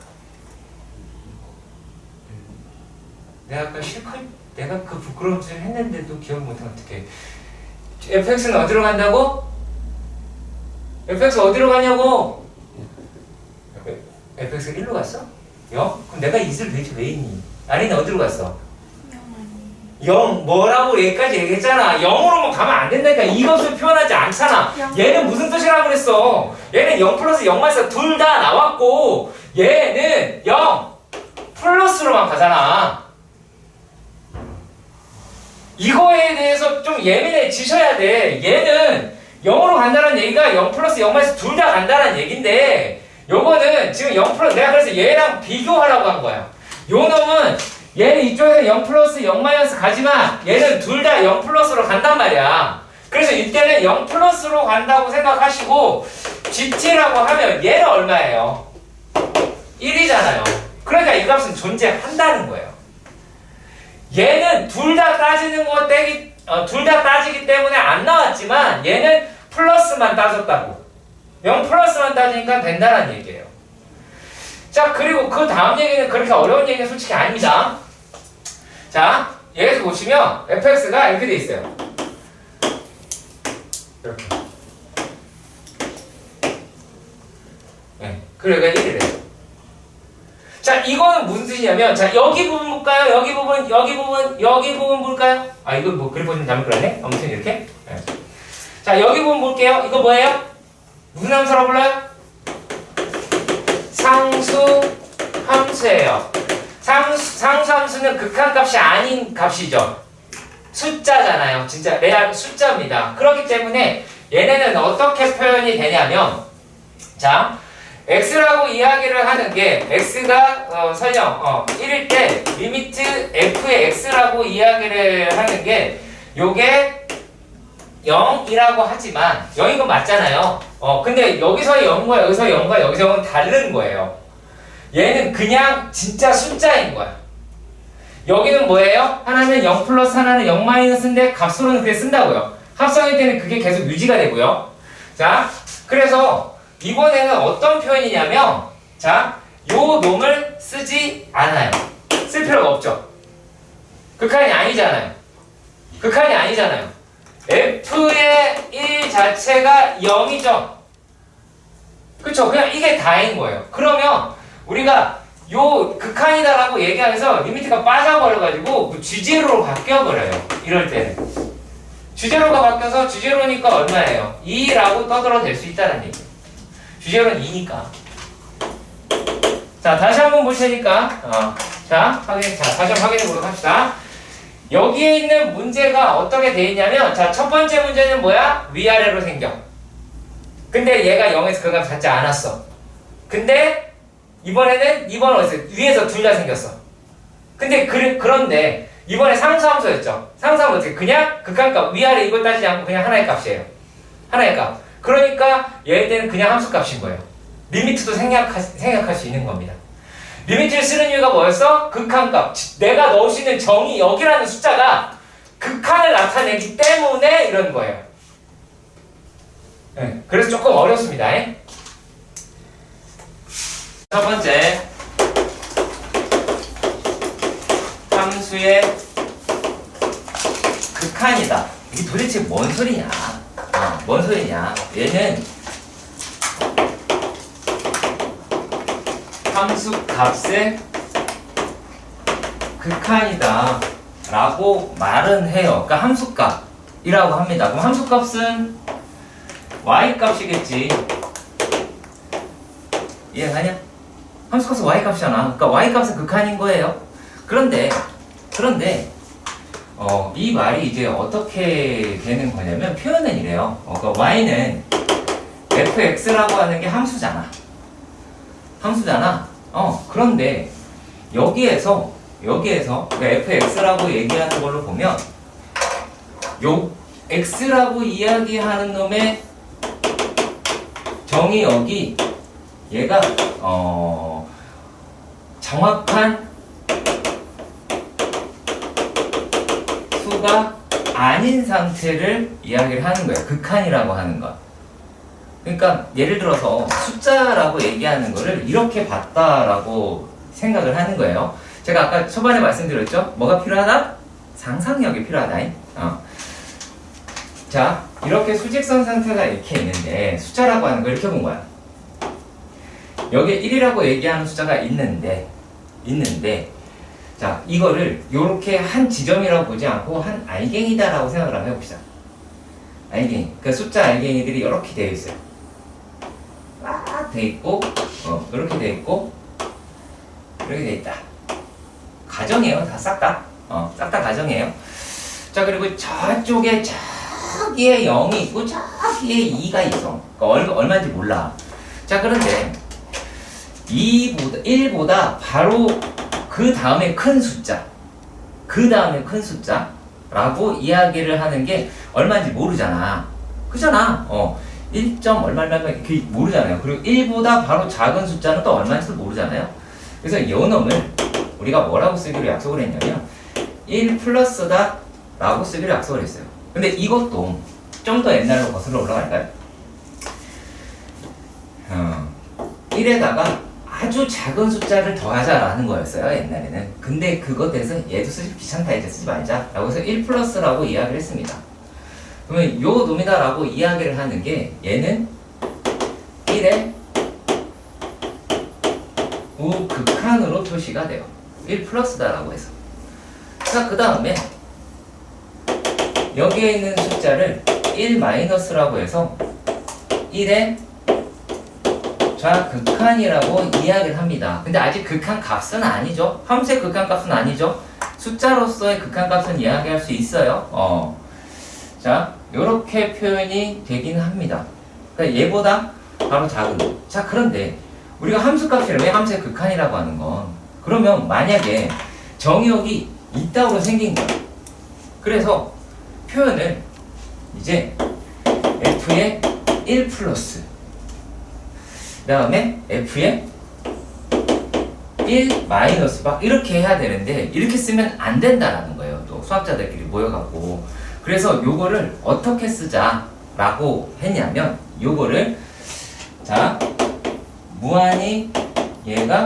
내가 아까 실컷 내가 그 부끄러운 짓을 했는데도 기억 못하면 어떡해. fx는 어디로 간다고? fx 어디로 가냐고? fx가 1로 갔어? 0? 그럼 내가 있을 도대체 왜 있니? 아니는 어디로 갔어? 0 뭐라고 여기까지 얘기했잖아. 0으로만 가면 안 된다니까. 이것을 표현하지 않잖아. 얘는 무슨 뜻이라고 그랬어? 얘는 0 플러스 0마이너스 둘 다 나왔고 얘는 0 플러스로만 가잖아. 이거에 대해서 좀 예민해지셔야 돼. 얘는 0으로 간다는 얘기가 0 플러스 0마이너스 둘 다 간다는 얘긴데 요거는 지금 0 플러스 내가 그래서 얘랑 비교하라고 한 거야. 요 놈은 얘는 이쪽에서 0 플러스 0 마이너스 가지만 얘는 둘 다 0 플러스로 간단 말이야. 그래서 이때는 0 플러스로 간다고 생각하시고 GT라고 하면 얘는 얼마예요? 1이잖아요. 그러니까 이 값은 존재한다는 거예요. 얘는 둘 다 따지는 거 둘 다 따지기 때문에 안 나왔지만 얘는 플러스만 따졌다고. 0 플러스만 따지니까 된다는 얘기예요. 자, 그리고 그 다음 얘기는 그렇게 어려운 얘기는 솔직히 아닙니다. 자, 여기서 보시면 fx가 이렇게 돼 있어요. 이렇게. 네, 그러니까 1이래요. 자, 이거는 무슨 뜻이냐면, 자, 여기 부분 볼까요? 여기 부분 볼까요? 아, 이거 뭐 그래프 좀 잘못 그렸네? 아무튼 이렇게. 네. 자, 여기 부분 볼게요. 이거 뭐예요? 무슨 함수라고 불러요? 상수 함수예요. 상수 함수는 극한값이 아닌 값이죠. 숫자잖아요. 진짜 레알 숫자입니다. 그렇기 때문에 얘네는 어떻게 표현이 되냐면, 자, x라고 이야기를 하는 게 x가 설령 1일 때 리미트 f의 x라고 이야기를 하는 게 요게 0이라고 하지만 0인 건 맞잖아요. 근데 여기서의 0과 여기서의 0과 여기서 0은 다른 거예요. 얘는 그냥 진짜 숫자인 거야. 여기는 뭐예요? 하나는 0 플러스 하나는 0 마이너스인데 값으로는 그렇게 쓴다고요. 합성일 때는 그게 계속 유지가 되고요. 자, 그래서 이번에는 어떤 표현이냐면, 자, 요 놈을 쓰지 않아요. 쓸 필요가 없죠. 극한이 아니잖아요. 극한이 아니잖아요. f의 1 자체가 0이죠. 그쵸? 그냥 이게 다인 거예요. 그러면 우리가 요 극한이다라고 얘기하면서 리미트가 빠져버려가지고 그 G0로 바뀌어버려요. 이럴 때는. G0가 바뀌어서 G0니까 얼마예요? 2라고 떠들어도 될 수 있다는 얘기예요. G0는 2니까. 자, 다시 한번 볼 테니까. 자, 다시 한번 확인해 보도록 합시다. 여기에 있는 문제가 어떻게 돼 있냐면, 자, 첫 번째 문제는 뭐야? 위아래로 생겨. 근데 얘가 0에서 그 값 갖지 않았어. 근데 이번은 어디서 위에서 둘 다 생겼어. 근데 그런데 이번에 상수함수였죠. 상수함은 어떻게? 그냥 극한값 위아래 이걸 따지지 않고 그냥 하나의 값이에요. 하나의 값. 그러니까 얘네들은 그냥 함수값인 거예요. 리미트도 생각할 수 있는 겁니다. 리미트를 쓰는 이유가 뭐였어? 극한값. 내가 넣을 수 있는 정의 여기라는 숫자가 극한을 나타내기 때문에 이런 거예요. 네, 그래서 조금 어렵습니다. 첫 번째, 함수의 극한이다. 이게 도대체 뭔 소리냐? 뭔 소리냐? 얘는 함수 값의 극한이다 라고 말은 해요. 그러니까 함수값이라고 합니다. 그럼 함수값은 y값이겠지. 이해가냐? 함수값은 y값이잖아. 그러니까 y값은 극한인 거예요. 그런데 이 말이 이제 어떻게 되는 거냐면 표현은 이래요. 그러니까 y는 fx라고 하는 게 함수잖아. 그런데 여기에서 그러니까 fx라고 얘기하는 걸로 보면 요 x라고 이야기하는 놈의 정의역이 얘가 정확한 수가 아닌 상태를 이야기를 하는 거예요. 극한이라고 하는 것. 그러니까 예를 들어서 숫자라고 얘기하는 거를 이렇게 봤다라고 생각을 하는 거예요. 제가 아까 초반에 말씀드렸죠? 뭐가 필요하다? 상상력이 필요하다. 자, 이렇게 수직선 상태가 이렇게 있는데 숫자라고 하는 걸 이렇게 본 거야. 여기에 1이라고 얘기하는 숫자가 있는데 자, 이거를 이렇게 한 지점이라고 보지 않고 한 알갱이다라고 생각을 한번 해봅시다. 알갱이. 그 숫자 알갱이들이 이렇게 되어 있어요. 막 돼 있고, 이렇게 돼 있고, 이렇게 돼 있다. 가정이에요. 다 싹 다. 싹 다 가정이에요. 자, 그리고 저쪽에 저기에 0이 있고 저기에 2가 있어. 그러니까 얼마인지 몰라. 자, 그런데 1보다 바로 그 다음에 큰 숫자라고 이야기를 하는 게 얼마인지 모르잖아. 그잖아. 1점 얼마면 그게 모르잖아요. 그리고 1보다 바로 작은 숫자는 또 얼마인지도 모르잖아요. 그래서 이 놈을 우리가 뭐라고 쓰기로 약속을 했냐면 1 플러스다 라고 쓰기로 약속을 했어요. 근데 이것도 좀 더 옛날로 거슬러 올라갈까요? 1에다가 아주 작은 숫자를 더하자라는 거였어요, 옛날에는. 근데 그것 대해서 얘도 쓰기 귀찮다, 이제 쓰지 말자 라고 해서 1 플러스라고 이야기를 했습니다. 그러면 요 놈이다 라고 이야기를 하는 게 얘는 1의 우극한으로 표시가 돼요. 1 플러스다 라고 해서. 자, 그 다음에 여기에 있는 숫자를 1 마이너스라고 해서 1의 좌극한이라고 이야기를 합니다. 근데 아직 극한 값은 아니죠. 함수의 극한 값은 아니죠. 숫자로서의 극한 값은 이야기할 수 있어요. 자, 요렇게 표현이 되긴 합니다. 그러니까 얘보다 바로 작은 거. 자, 그런데 우리가 함수 값이라면 왜 함수의 극한이라고 하는 건, 그러면 만약에 정의역이 이따구로 생긴 거야. 그래서 표현을 이제 f의 1 플러스 그 다음에 f의 1 마이너스 막 이렇게 해야 되는데 이렇게 쓰면 안 된다라는 거예요. 또 수학자들끼리 모여갖고. 그래서 요거를 어떻게 쓰자라고 했냐면, 요거를 자 무한히 얘가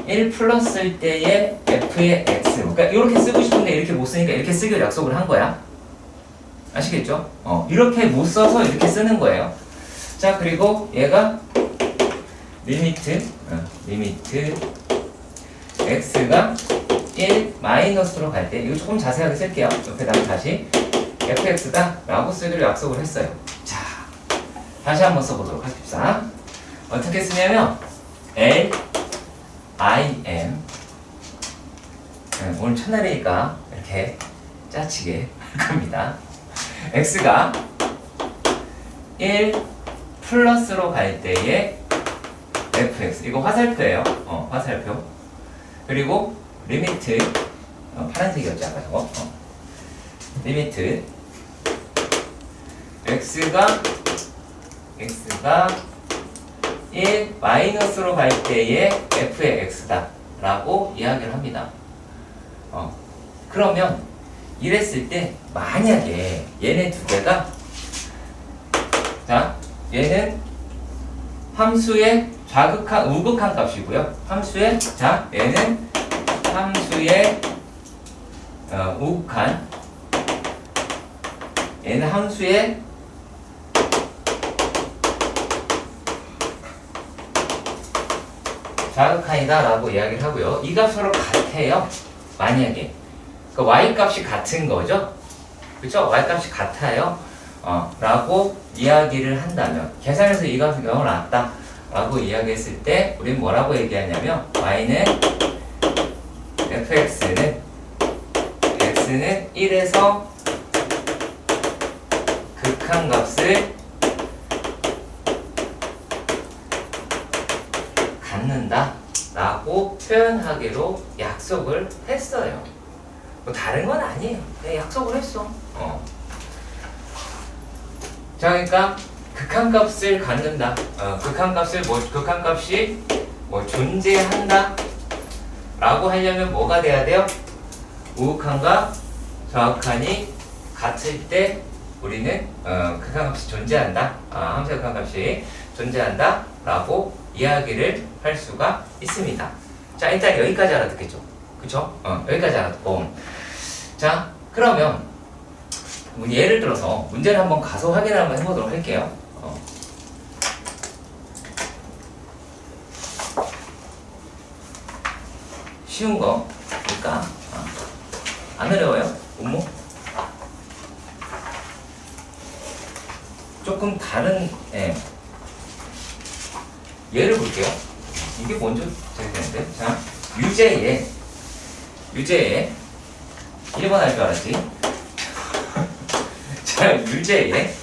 1 플러스일 때의 f의 x, 그러니까 이렇게 쓰고 싶은데 이렇게 못 쓰니까 이렇게 쓰기로 약속을 한 거야. 아시겠죠? 이렇게 못 써서 이렇게 쓰는 거예요. 자, 그리고 얘가 리미트 x가 1 마이너스로 갈 때, 이거 조금 자세하게 쓸게요. 옆에다가 다시 fx다 라고 쓰기로 약속을 했어요. 자, 다시 한번 써보도록 하십시다. 어떻게 쓰냐면 L I M, 오늘 첫날이니까 이렇게 짜치게 할 겁니다. x가 1 플러스로 갈 때의 fx, 이거 화살표예요. 화살표. 그리고 리미트, 파란색이었죠 아까 저거. 리미트 x가 1 마이너스로 갈 때의 f의 x다 라고 이야기를 합니다. 그러면 이랬을 때 만약에 얘네 두 개가, 자, 얘는 함수의 좌극한, 우극한 값이고요. 함수의, 자, 얘는 함수의 우극한, 얘는 함수의 좌극한이다 라고 이야기를 하고요. 이 값 서로 같아요. 만약에 그 y-값이 같은 거죠. 그쵸? y-값이 같아요. 라고 이야기를 한다면, 계산해서 이 값이 너무 낮다 라고 이야기했을 때 우리는 뭐라고 얘기하냐면, y는 fx는 x는 1에서 극한 값을 갖는다 라고 라고 표현하기로 약속을 했어요. 뭐 다른 건 아니에요. 그냥 약속을 했어. 자, 그러니까 극한값을 갖는다. 극한값이 뭐 존재한다 라고 하려면 뭐가 돼야 돼요? 우극한과 정확한이 같을 때 우리는 극한값이 존재한다. 함수의 극한값이 존재한다 라고 이야기를 할 수가 있습니다. 자, 일단 여기까지 알아듣겠죠? 그쵸? 여기까지 알아듣고. 자, 그러면 예를 들어서 문제를 한번 가서 확인을 한번 해보도록 할게요. 쉬운 거니까 안 어려워요? 음모? 조금 다른 예를 볼게요. 이게 먼저 돼야 되는데. 자, 유제에 1번 할 줄 알았지? 자, 유제에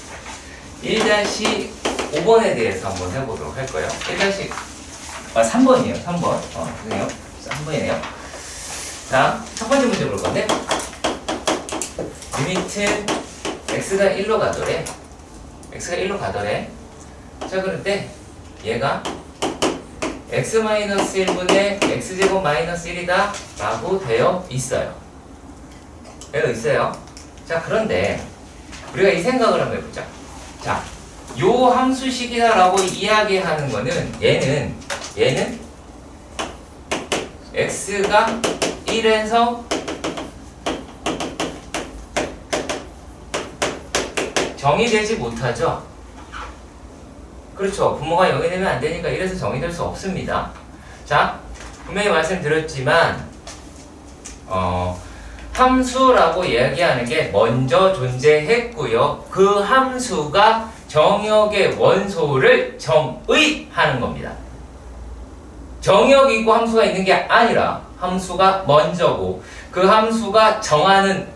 1-5번에 대해서 한번 해보도록 할 거예요. 3번이에요. 3번. 죄송해요. 3번이네요. 자, 첫 번째 문제 볼 건데, 리미트 x가 1로 가더래. 자, 그런데 얘가 x-1분의 x제곱 마이너스 1이다 라고 되어 있어요. 자, 그런데 우리가 이 생각을 한번 해보자. 자, 요 함수식이다 라고 이야기하는 거는 얘는 x가 1에서 정의되지 못하죠. 그렇죠. 분모가 0이 되면 안 되니까 1에서 정의될 수 없습니다. 자, 분명히 말씀드렸지만 함수라고 이야기하는 게 먼저 존재했고요. 그 함수가 정역의 원소를 정의하는 겁니다. 정역이 있고 함수가 있는 게 아니라 함수가 먼저고 그 함수가 정하는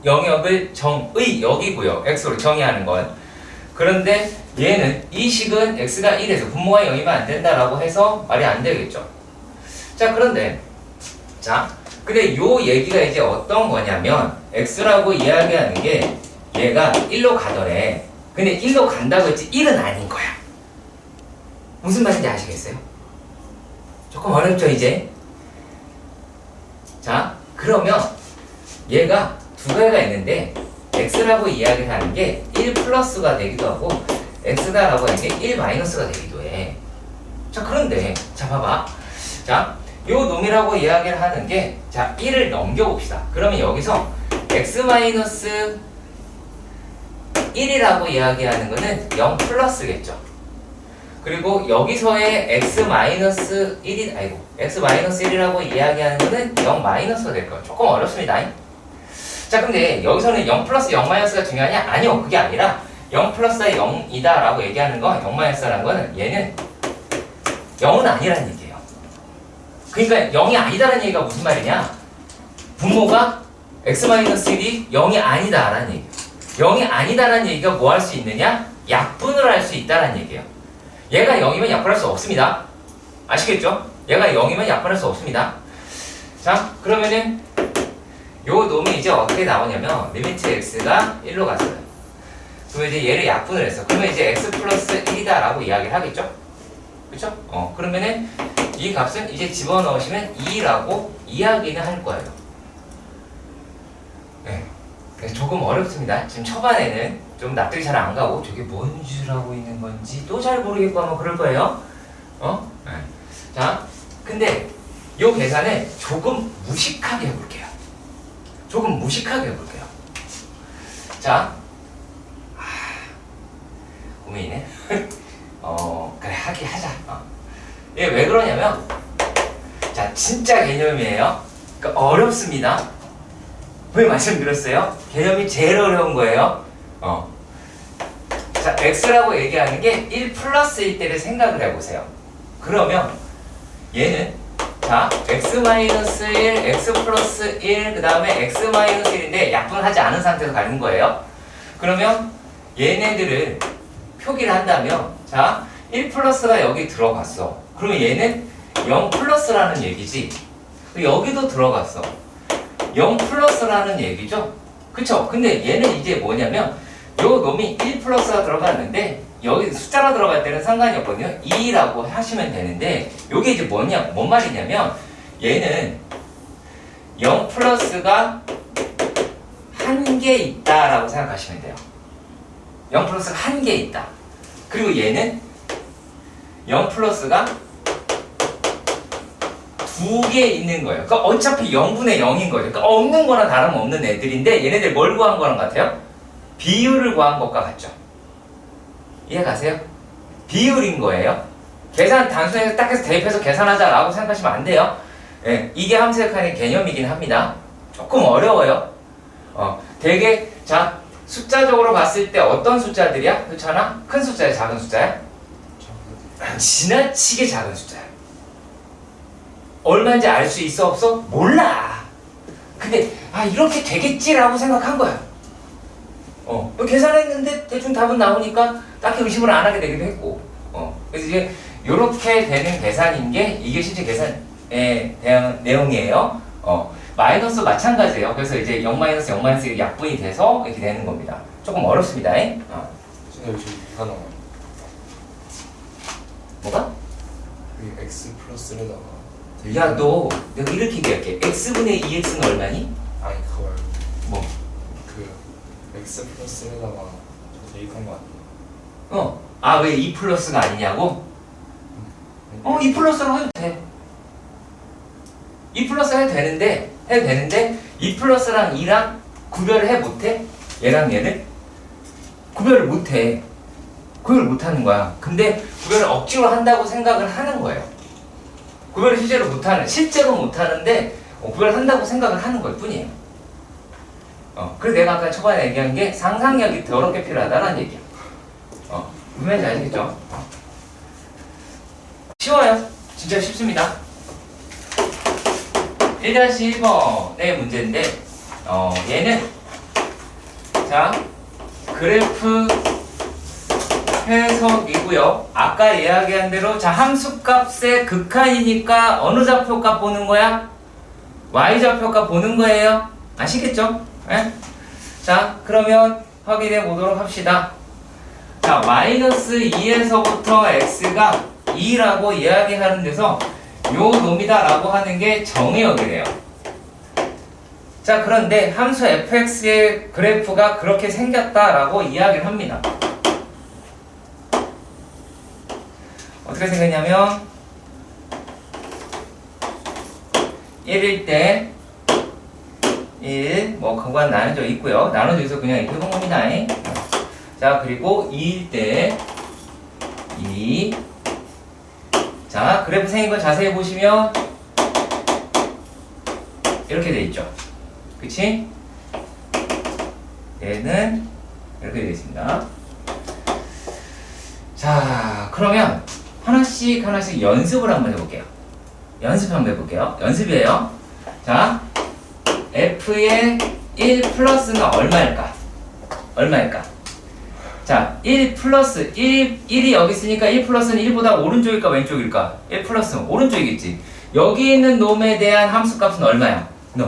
영역을 정의역이고요. x로 정의하는 건. 그런데 얘는 이 식은 x가 1에서 분모가 0이면 안 된다라고 해서 말이 안 되겠죠. 자, 그런데 근데 요 얘기가 이제 어떤 거냐면 x라고 이야기하는 게 얘가 1로 가더래. 근데 1로 간다고 했지 1은 아닌 거야. 무슨 말인지 아시겠어요? 조금 어렵죠 이제? 자, 그러면 얘가 두 가지가 있는데 x라고 이야기를 하는 게 1 플러스가 되기도 하고 x다라고 하는 게 1 마이너스가 되기도 해. 자, 그런데 자, 봐봐. 자, 요 놈이라고 이야기를 하는 게, 자, 1을 넘겨봅시다. 그러면 여기서 x 마이너스 1이라고 이야기하는 거는 0 플러스겠죠. 그리고 여기서의 x 마이너스 1이라고 이야기하는 거는 0 마이너스가 될 거예요. 조금 어렵습니다. 자, 근데 여기서는 0 플러스 0 마이너스가 중요하냐? 아니요, 그게 아니라 0 플러스가 0이다 라고 얘기하는 거, 0 마이너스라는 거는 얘는 0은 아니라는 얘기예요. 그러니까 0이 아니다라는 얘기가 무슨 말이냐? 분모가 x-1이 0이 아니다라는 얘기예요. 0이 아니다라는 얘기가 뭐 할 수 있느냐? 약분을 할 수 있다라는 얘기예요. 얘가 0이면 약분할 수 없습니다. 아시겠죠? 얘가 0이면 약분할 수 없습니다. 자, 그러면은 요 놈이 이제 어떻게 나오냐면 리미트 x가 1로 갔어요. 그러면 이제 얘를 약분을 했어. 그러면 이제 x 플러스 1이다 라고 이야기를 하겠죠? 그쵸? 그러면은 이 값은 이제 집어넣으시면 2라고 이야기는 할 거예요. 네. 조금 어렵습니다. 지금 초반에는 좀 납득이 잘 안 가고 저게 뭔 짓을 하고 있는 건지 또 잘 모르겠고 아마 그럴 거예요. 네. 자, 근데 요 계산을 조금 무식하게 해볼게요. 자, 고민이네. 그래, 하자. 이게 왜 그러냐면, 자, 진짜 개념이에요. 그러니까 어렵습니다. 왜 말씀드렸어요? 개념이 제일 어려운 거예요. 자, x라고 얘기하는 게 1 플러스일 때를 생각을 해보세요. 그러면 얘는 자, x-1, x 플러스 1, 그 다음에 x-1인데 약분하지 않은 상태에서 가는 거예요. 그러면 얘네들을 표기를 한다면 자, 1 플러스가 여기 들어갔어. 그러면 얘는 0 플러스라는 얘기지. 여기도 들어갔어. 0 플러스라는 얘기죠. 그쵸? 근데 얘는 이제 뭐냐면 요 놈이 1 플러스가 들어갔는데 여기 숫자로 들어갈 때는 상관이 없거든요. 2라고 하시면 되는데 요게 이제 뭐냐, 뭔 말이냐면 얘는 0 플러스가 한 개 있다라고 생각하시면 돼요. 0 플러스가 한 개 있다. 그리고 얘는 0 플러스가 두 개 있는 거예요. 그러니까 어차피 0분의 0인 거죠. 그러니까 없는 거나 다름없는 애들인데 얘네들 뭘 구한 거랑 같아요? 비율을 구한 것과 같죠. 이해 가세요? 비율인 거예요. 계산 단순해서 딱 해서 대입해서 계산하자라고 생각하시면 안 돼요. 예, 이게 함수역학의 개념이긴 합니다. 조금 어려워요. 되게 자 숫자적으로 봤을 때 어떤 숫자들이야? 그렇잖아? 큰 숫자야, 작은 숫자야? 지나치게 작은 숫자야. 얼마인지 알 수 있어, 없어? 몰라. 근데 이렇게 되겠지라고 생각한 거야. 계산했는데 대충 답은 나오니까 딱히 의심을 안 하게 되기도 했고. 그래서 이제 이렇게 되는 계산인 게 이게 실제 계산에 대한 내용이에요. 마이너스 마찬가지예요. 그래서 이제 0 마이너스 0 마이너스 약분이 돼서 이렇게 되는 겁니다. 조금 어렵습니다. 선생님 저기 하나 뭐가? 그 x 플러스에다가 야, 너 내가 이렇게 얘기할게. x분의 2x는 얼마니? 아니 그거 말고 뭐? 그 x 플러스에다가 대입한 거 아니에요? 왜 2 플러스가 아니냐고? 2 플러스로 해도 돼. 2 플러스 해도 되는데 2 플러스랑 2랑 구별을 해 못해? 얘랑 얘를? 구별을 못해. 구별을 못하는 거야. 근데 구별을 억지로 한다고 생각을 하는 거예요. 구별을 실제로 못하는데 구별을 한다고 생각을 하는 걸 뿐이에요. 그래서 내가 아까 초반에 얘기한 게 상상력이 더럽게 필요하다는 얘기야. 분명히 아시겠죠? 쉬워요. 진짜 쉽습니다. 1-1번의 문제인데 얘는 자 그래프 해석이고요. 아까 이야기한 대로 자 함수값의 극한이니까 어느 좌표값 보는 거야? y좌표값 보는 거예요. 아시겠죠? 네? 자 그러면 확인해 보도록 합시다. 자 마이너스 2에서부터 x가 2라고 이야기하는 데서 요 놈이다 라고 하는 게 정의역이래요. 자 그런데 함수 fx의 그래프가 그렇게 생겼다 라고 이야기를 합니다. 어떻게 생겼냐면 1일 때 1, 뭐 그건 나눠져 있고요. 나눠져 있어서 그냥 이렇게 해본 겁니다. 자 그리고 2일 때 2. 자 그래프 생긴 거 자세히 보시면 이렇게 돼 있죠. 그치? 얘는 이렇게 되어 있습니다. 자 그러면 하나씩 연습을 한번 해볼게요. 연습이에요. 자 f의 1 플러스는 얼마일까? 자 1 플러스 1이 여기 있으니까 1 플러스는 1보다 오른쪽일까 왼쪽일까? 1 플러스는 오른쪽이겠지. 여기 있는 놈에 대한 함수값은 얼마야? 너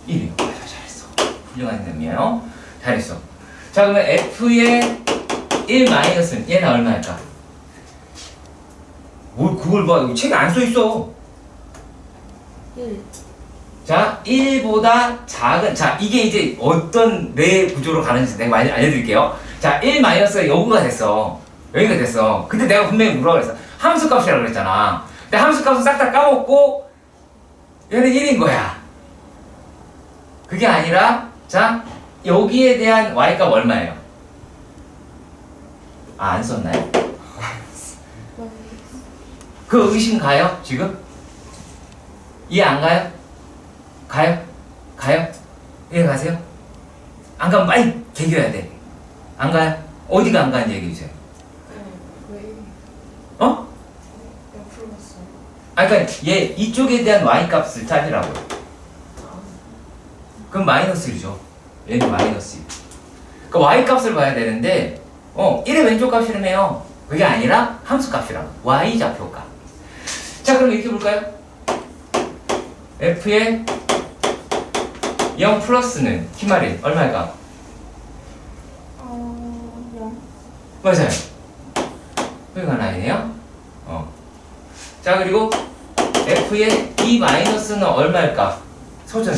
1이요. 잘했어. 훌륭한 놈이에요. 잘했어. 자 그러면 f의 1 마이너스는 얘는 얼마일까? 뭘 그걸 봐. 여기 책에 안 써있어. 1. 자 1보다 작은 자 이게 이제 어떤 뇌 구조로 가는지 내가 많이 알려드릴게요. 자 1 마이너스가 여기가 됐어. 근데 내가 분명히 뭐라고 그랬어? 함수값이라고 그랬잖아. 근데 함수값은 싹 다 까먹고 얘는 1인 거야. 그게 아니라 자 여기에 대한 y값 얼마예요? 안 썼나요? 그 의심 가요? 지금? 이해 안 가요? 가요? 이해 가세요? 안 가면 빨리 개겨야 돼. 안 가요? 어디가 안 가는지 얘기해 주세요. 왜? 옆으로 갔어요. 그러니까 얘 이쪽에 대한 y값을 찾으라고요. 그럼 마이너스 1이죠. 얘는 마이너스 1. 그러니까 y값을 봐야 되는데 1의 왼쪽 값이라며요. 그게 아니라 함수 값이라고. y좌표 값. 자, 그럼 이렇게 볼까요? f의 0 플러스는 키말이 얼마일까? 0. 맞아요. 여기가 라인이에요. 자, 그리고 f의 2 마이너스는 얼마일까? 소전.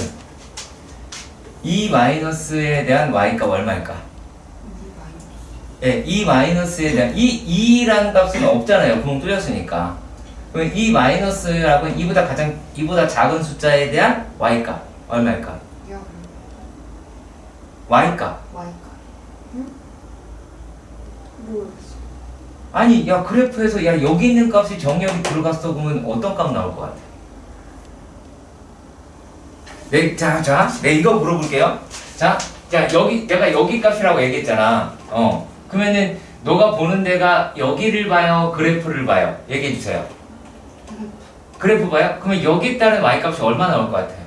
2 마이너스에 대한 y값 얼마일까? 예, 2 마이너스에 대한 이 2라는 값은 없잖아요. 구멍 뚫렸으니까. 그럼 2 마이너스라고 이보다 작은 숫자에 대한 y값 얼마일까? 0. y값. Y가. 응? 모르겠어. 아니, 야, 그래프에서 야, 여기 있는 값이 정렬이 들어갔어. 그러면 어떤 값 나올 것 같아? 네, 자, 네, 이거 물어볼게요. 자, 여기, 내가 여기 값이라고 얘기했잖아. 그러면은, 너가 보는 데가 여기를 봐요? 그래프를 봐요? 얘기해주세요. 그래프 봐요? 그러면 여기에 따른 y값이 얼마 나올 것 같아요?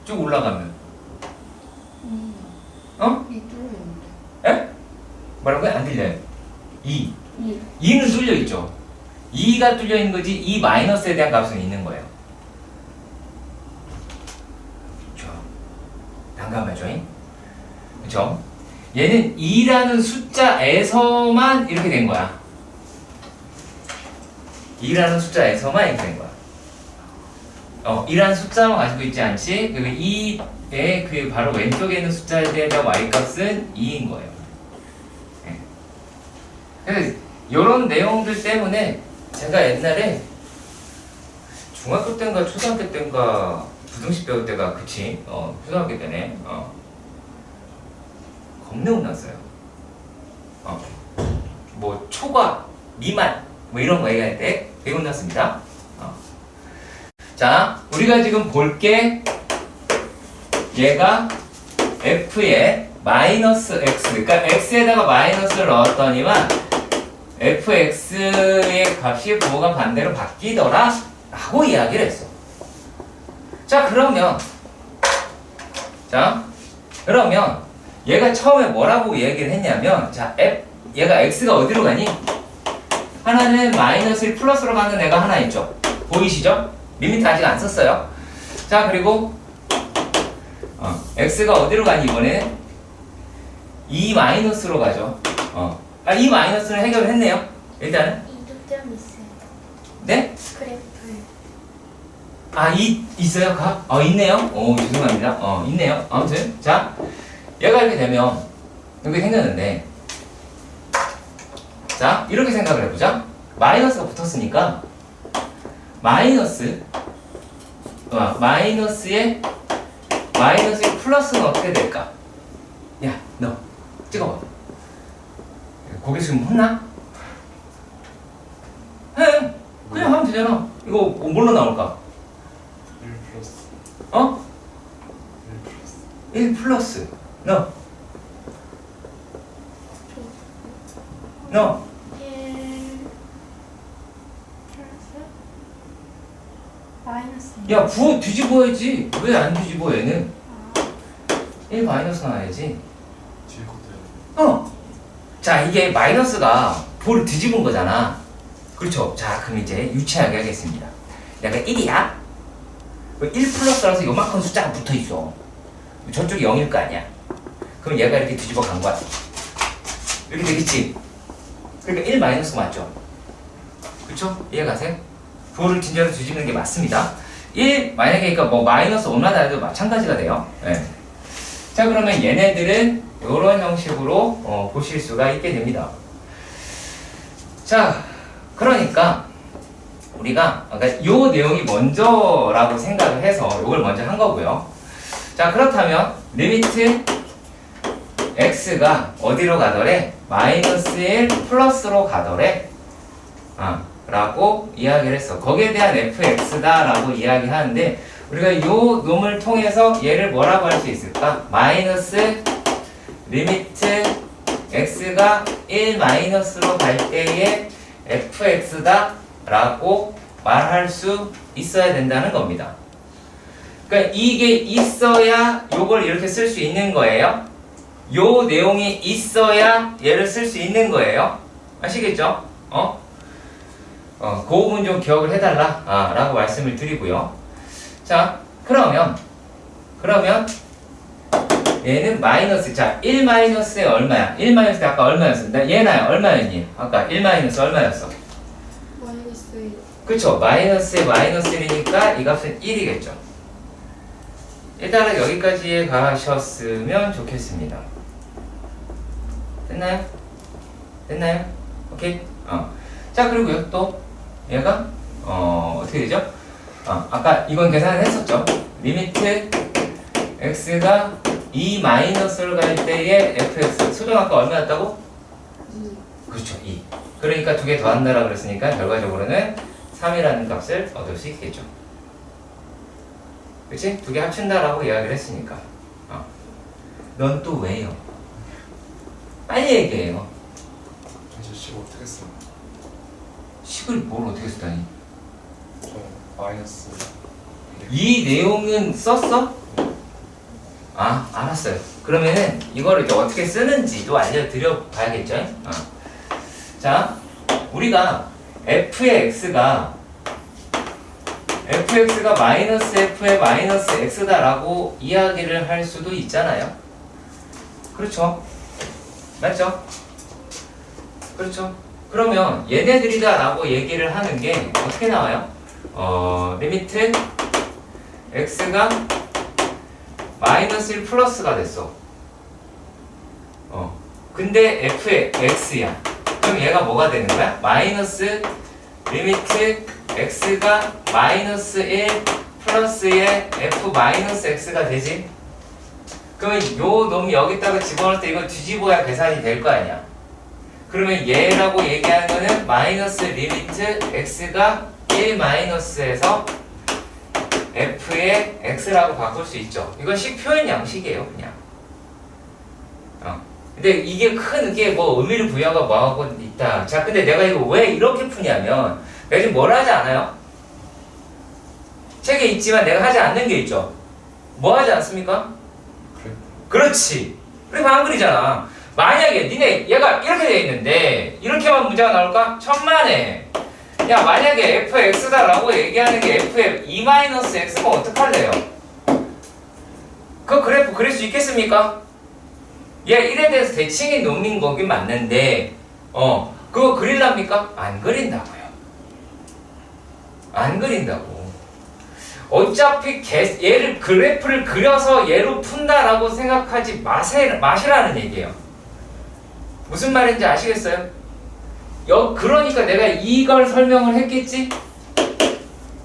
쭉 올라가면. 이 뚫려있는데. 에? 뭐라고요? 안 들려요. 2. 2. 2는 뚫려있죠. 2가 뚫려있는 거지, 2 마이너스에 대한 값은 있는 거예요. 그쵸. 난감하죠? 그쵸? 얘는 2라는 숫자에서만 이렇게 된 거야. 2라는 숫자에서만 이렇게 된 거야. 2라는 숫자만 가지고 있지 않지? 그리고 2의 그 바로 왼쪽에 있는 숫자에 대한 y값은 2인 거예요. 네. 그래서 이런 내용들 때문에 제가 옛날에 중학교 때인가 초등학교 때인가 부등식 배울 때가 그치? 초등학교 때네. 겁내 혼났어요. 뭐 초과, 미만 뭐 이런 거 얘기할 때 되게 혼났습니다. 자, 우리가 지금 볼 게 얘가 f의 마이너스 x, 그러니까 x에다가 마이너스를 넣었더니만 fx의 값이 부호가 반대로 바뀌더라 라고 이야기를 했어. 자, 그러면 얘가 처음에 뭐라고 얘기를 했냐면, 자, 얘가 x가 어디로 가니? 하나는 마이너스 1 플러스로 가는 애가 하나 있죠. 보이시죠? 리미트 아직 안 썼어요. 자, 그리고 x가 어디로 가니 이번에는? 2 마이너스로 가죠. 2 마이너스는 해결을 했네요. 일단은. 이도점 있어요. 네? 그래프. 있어요? 값? 있네요. 죄송합니다. 있네요. 아무튼, 자, 얘가 이렇게 되면, 이렇게 생겼는데, 자, 이렇게 생각을 해보자. 마이너스가 붙었으니까, 마이너스에, 마이너스 플러스는 어떻게 될까? 야, 너, 찍어봐. 고개 숙이면 혼나? 해! 그냥 하면 되잖아. 이거 뭘로 나올까? 1 플러스 1 플러스. 너. 1 플러스 마이너스. 야, 부호 뒤집어야지. 왜 안 뒤집어, 얘는? 1 마이너스 나와야지. 뒤에 것도 자, 이게 마이너스가 부호를 뒤집은 거잖아. 그렇죠. 자, 그럼 이제 유치하게 하겠습니다. 내가 1이야? 1 플러스라서 요만큼 숫자가 붙어 있어. 저쪽이 0일 거 아니야. 그럼 얘가 이렇게 뒤집어 간 거야. 이렇게 되겠지? 그러니까 1 마이너스가 맞죠? 그쵸? 이해가세요? 부호를 진짜로 뒤집는 게 맞습니다. 1, 만약에 그러니까 뭐 마이너스 얼마나 해도 마찬가지가 돼요. 네. 자, 그러면 얘네들은 이런 형식으로 보실 수가 있게 됩니다. 자, 그러니까 우리가 요 내용이 먼저라고 생각을 해서 요걸 먼저 한 거고요. 자, 그렇다면 리미트 x가 어디로 가더래? 마이너스 1 플러스로 가더래? 라고 이야기를 했어. 거기에 대한 fx다 라고 이야기하는데, 우리가 요 놈을 통해서 얘를 뭐라고 할 수 있을까? 마이너스 리미트 x가 1 마이너스로 갈 때의 fx다 라고 말할 수 있어야 된다는 겁니다. 그러니까 이게 있어야 요걸 이렇게 쓸 수 있는 거예요. 요 내용이 있어야 얘를 쓸 수 있는 거예요. 아시겠죠? 그 부분 좀 기억을 해달라 라고 말씀을 드리고요. 자, 그러면 얘는 마이너스, 자, 1 마이너스에 얼마야? 1 마이너스에 아까 얼마였어? 얘나야 얼마였니? 아까 1 마이너스 얼마였어? 마이너스 1. 그쵸? 마이너스에 마이너스 1이니까 이 값은 1이겠죠. 일단은 여기까지 가셨으면 좋겠습니다. 됐나요? 됐나요? 오케이? 자, 그리고요, 또, 얘가, 어떻게 되죠? 아까 이건 계산을 했었죠? 리미트 x가 2 마이너스를 갈 때의 fx. 수정 아까 얼마였다고? 2. 그렇죠, 2. 그러니까 두 개 더한다라고 그랬으니까 결과적으로는 3이라는 값을 얻을 수 있겠죠. 그치? 두 개 합친다라고 이야기를 했으니까. 넌 또 왜요? 빨리 얘기해요. 저 식 어떻게 써요? 식을 뭘 어떻게 쓰다니? 저 마이너스 이 내용은 썼어? 알았어요. 그러면은 이거를 이제 어떻게 쓰는지도 알려드려 봐야겠죠? 자, 우리가 fx가 마이너스 f의 마이너스 x다라고 이야기를 할 수도 있잖아요. 그렇죠? 맞죠? 그렇죠? 그러면 얘네들이다라고 얘기를 하는 게 어떻게 나와요? 리미트 x가 마이너스 1 플러스가 됐어. 근데 f의 x야. 그럼 얘가 뭐가 되는 거야? 마이너스 리미트 x가 마이너스 1 플러스의 f 마이너스 x가 되지? 그러면 요 놈이 여기다가 집어넣을 때 이거 뒤집어야 계산이 될 거 아니야? 그러면 얘라고 얘기하는 거는 마이너스 리미트 x가 1 마이너스에서 f의 x라고 바꿀 수 있죠. 이건 식 표현 양식이에요, 그냥. 근데 이게 뭐 의미를 부여가 뭐하고 있다. 자, 근데 내가 이거 왜 이렇게 푸냐면 내가 지금 뭘 하지 않아요? 책에 있지만 내가 하지 않는 게 있죠. 뭐 하지 않습니까? 그래. 그렇지. 그래 안 그리잖아. 만약에 니네 얘가 이렇게 돼 있는데 이렇게만 문제가 나올까? 천만에. 야, 만약에 fx다라고 얘기하는 게 f의 2-x면 어떡할래요? 그 그래프 그릴 수 있겠습니까? 얘 1에 대해서 대칭이 놈인 거긴 맞는데 그거 그릴랍니까? 안 그린다고요. 안 그린다고. 어차피 얘를 그래프를 그려서 얘로 푼다라고 생각하지 마시라는 얘기예요. 무슨 말인지 아시겠어요? 그러니까 내가 이걸 설명을 했겠지?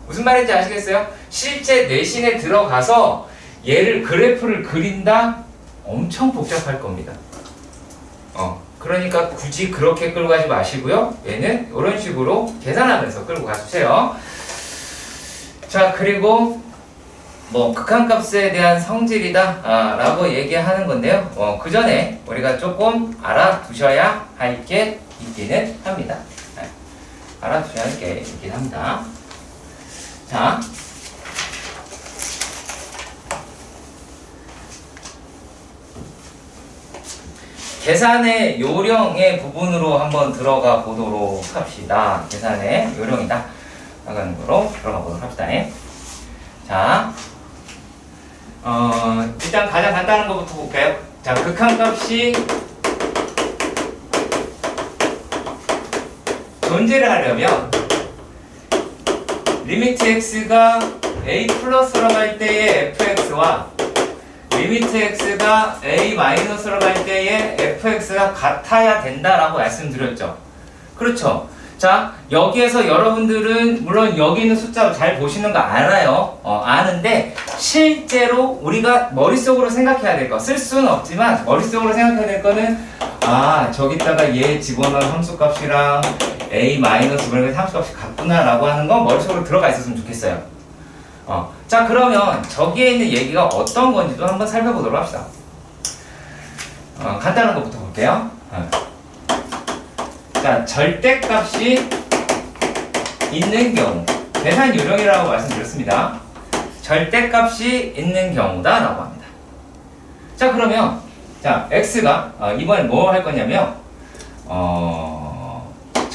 무슨 말인지 아시겠어요? 실제 내신에 들어가서 얘를 그래프를 그린다? 엄청 복잡할 겁니다. 그러니까 굳이 그렇게 끌고 가지 마시고요. 얘는 이런 식으로 계산하면서 끌고 가주세요. 자, 그리고 뭐 극한값에 대한 성질이다 라고 얘기하는 건데요. 그 전에 우리가 조금 알아두셔야 할 게 있기는 합니다. 알아두셔야 할 게 있긴 합니다. 자, 계산의 요령의 부분으로 한번 들어가 보도록 합시다. 계산의 요령이다 나가는 거로 들어가 보도록 합시다. 자, 일단 가장 간단한 것부터 볼까요? 자, 극한값이 존재를 하려면 리미트 x가 a 플러스라고 할 때의 fx와 리미트 x가 a 마이너스라고 할 때의 fx가 같아야 된다라고 말씀드렸죠. 그렇죠? 자, 여기에서 여러분들은 물론 여기 있는 숫자로 잘 보시는 거 알아요. 아는데 실제로 우리가 머릿속으로 생각해야 될 거, 쓸 수는 없지만 머릿속으로 생각해야 될 거는 저기다가 얘 집어넣은 함수값이랑 a 마이너스 그러면 함수값이 같구나라고 하는 건 머릿속으로 들어가 있었으면 좋겠어요. 자, 그러면 저기에 있는 얘기가 어떤 건지도 한번 살펴보도록 합시다. 간단한 것부터 볼게요. 자, 절대값이 있는 경우, 계산 요령이라고 말씀드렸습니다. 절대값이 있는 경우다 라고 합니다. 자, 그러면 자, x가 이번엔 뭐 할 거냐면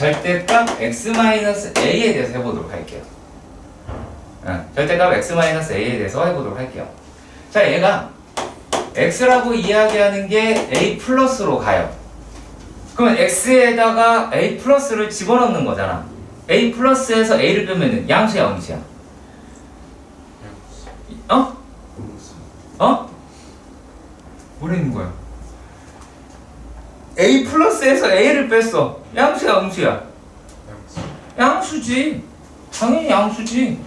절대값 x-a에 대해서 해보도록 할게요. 절대값 x-a에 대해서 해보도록 할게요. 자, 얘가 x라고 이야기하는 게 a 플러스로 가요. 그러면 x에다가 a 플러스를 집어넣는 거잖아. a 플러스에서 a를 빼면은 양수야, 음수야? 어? 어? 뭐라 있는 거야? a 플러스에서 a를 뺐어. 양수야, 음수야? 양수지. 당연히 양수지.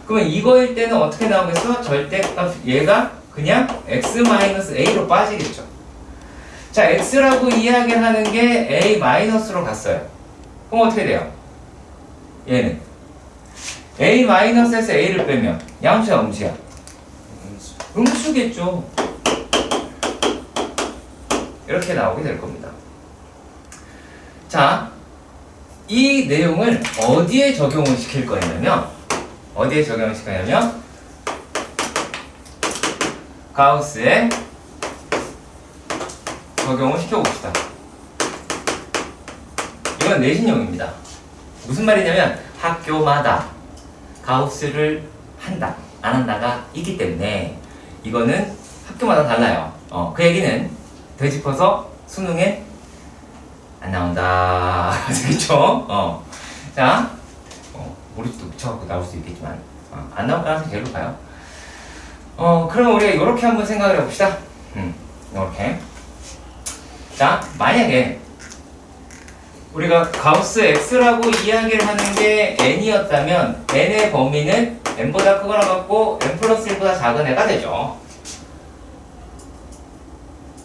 그러면 이거일 때는 어떻게 나오겠어? 절대값 얘가 그냥 x-a로 빠지겠죠. 자, x라고 이야기하는 게 a-로 갔어요. 그럼 어떻게 돼요? 얘는 a-에서 a를 빼면 양수야, 음수야? 음수겠죠. 이렇게 나오게 될 겁니다. 자, 이 내용을 어디에 적용을 시킬 거냐면 가우스에 적용을 시켜봅시다. 이건 내신용입니다. 무슨 말이냐면 학교마다 가우스를 한다, 안 한다가 있기 때문에 이거는 학교마다 달라요. 그 얘기는 되짚어서 수능에 안 나온다. 아시겠죠? 자, 머리도 미쳐갖고 나올 수 있겠지만 안 나올 가능성이 제일 높아요. 그럼 우리가 이렇게 한번 생각을 해봅시다. 이렇게. 자, 만약에 우리가 가우스 x라고 이야기를 하는 게 n이었다면 n의 범위는 n보다 크거나 같고 n 플러스 1보다 작은 애가 되죠.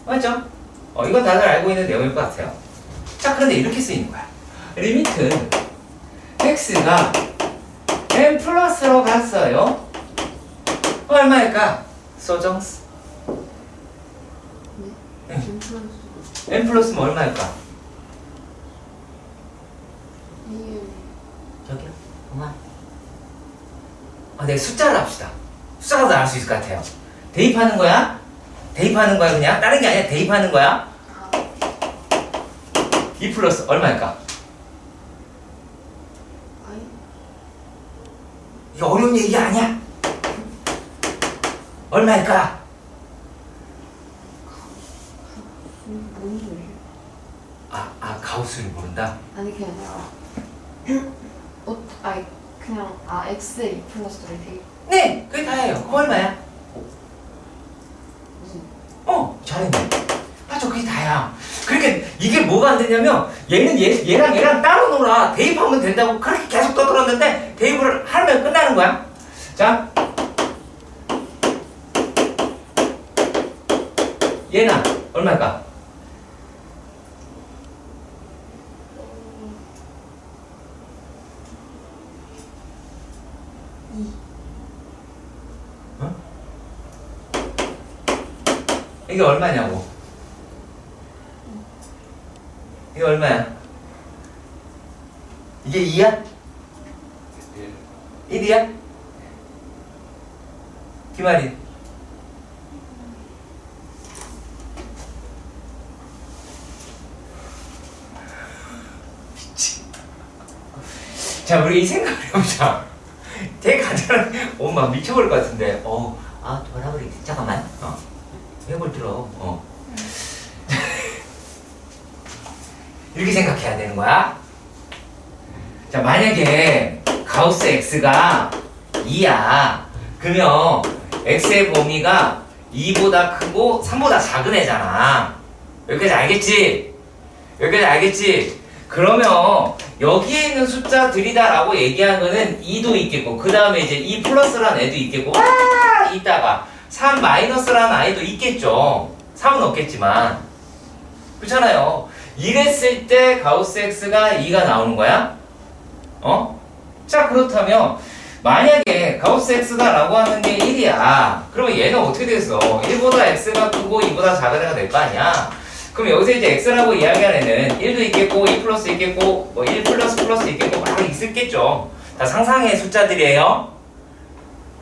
맞죠? 이건 다들 알고 있는 내용일 것 같아요. 자, 그런데 이렇게 쓰이는 거야. 리미트 x가 n 플러스로 갔어요. 얼마일까? 소정스. 네? 플러스 n 플러스면 얼마일까? 이게 저기요? 엄마. 네, 숫자를 합시다. 숫자가 더 나을 수 있을 것 같아요. 대입하는 거야? 대입하는 거야, 그냥? 다른 게 아니라 대입하는 거야? 2 플러스 얼마일까? 아이 이게 어려운 얘기 아니야? 얼마일까? 뭔 소리야? 가우스를 모른다? 아니 그게 아니라 아니 그냥 x에 2 플러스를 되게 네, 그게 다예요. 그거 얼마야? 무슨 잘했네. 맞아, 그게 다야. 그러니까 이게 뭐가 안 되냐면 얘는 얘랑 따로 놀아. 대입하면 된다고 그렇게 계속 떠들었는데 대입을 하면 끝나는 거야. 자, 얘는 얼마일까? 이게 얼마냐고? 이게 얼마야? 이게 2야? 1이야? 기말이 미치. 자, 우리 이 생각을 해보자. 되게 간단한 엄마 미쳐버릴 것 같은데 돌아버리겠지. 잠깐만. 해볼 들어. 이렇게 생각해야 되는 거야. 자, 만약에 가우스 x가 2야. 그러면 x의 범위가 2보다 크고 3보다 작은 애잖아. 여기까지 알겠지? 여기까지 알겠지? 그러면 여기에 있는 숫자들이다라고 얘기한 거는 2도 있겠고, 그 다음에 이제 2 플러스라는 애도 있겠고, 이따가 3 마이너스라는 아이도 있겠죠. 3은 없겠지만. 그렇잖아요. 이랬을 때 가우스 x가 2가 나오는 거야? 자, 그렇다면 만약에 가우스 x다라고 하는 게 1이야. 그러면 얘는 어떻게 됐어? 1보다 x가 크고 2보다 작은 애가 될 거 아니야? 그럼 여기서 이제 x라고 이야기하는 애는 1도 있겠고 2 플러스 있겠고 1 플러스 플러스 있겠고 막 있겠죠. 다 상상의 숫자들이에요.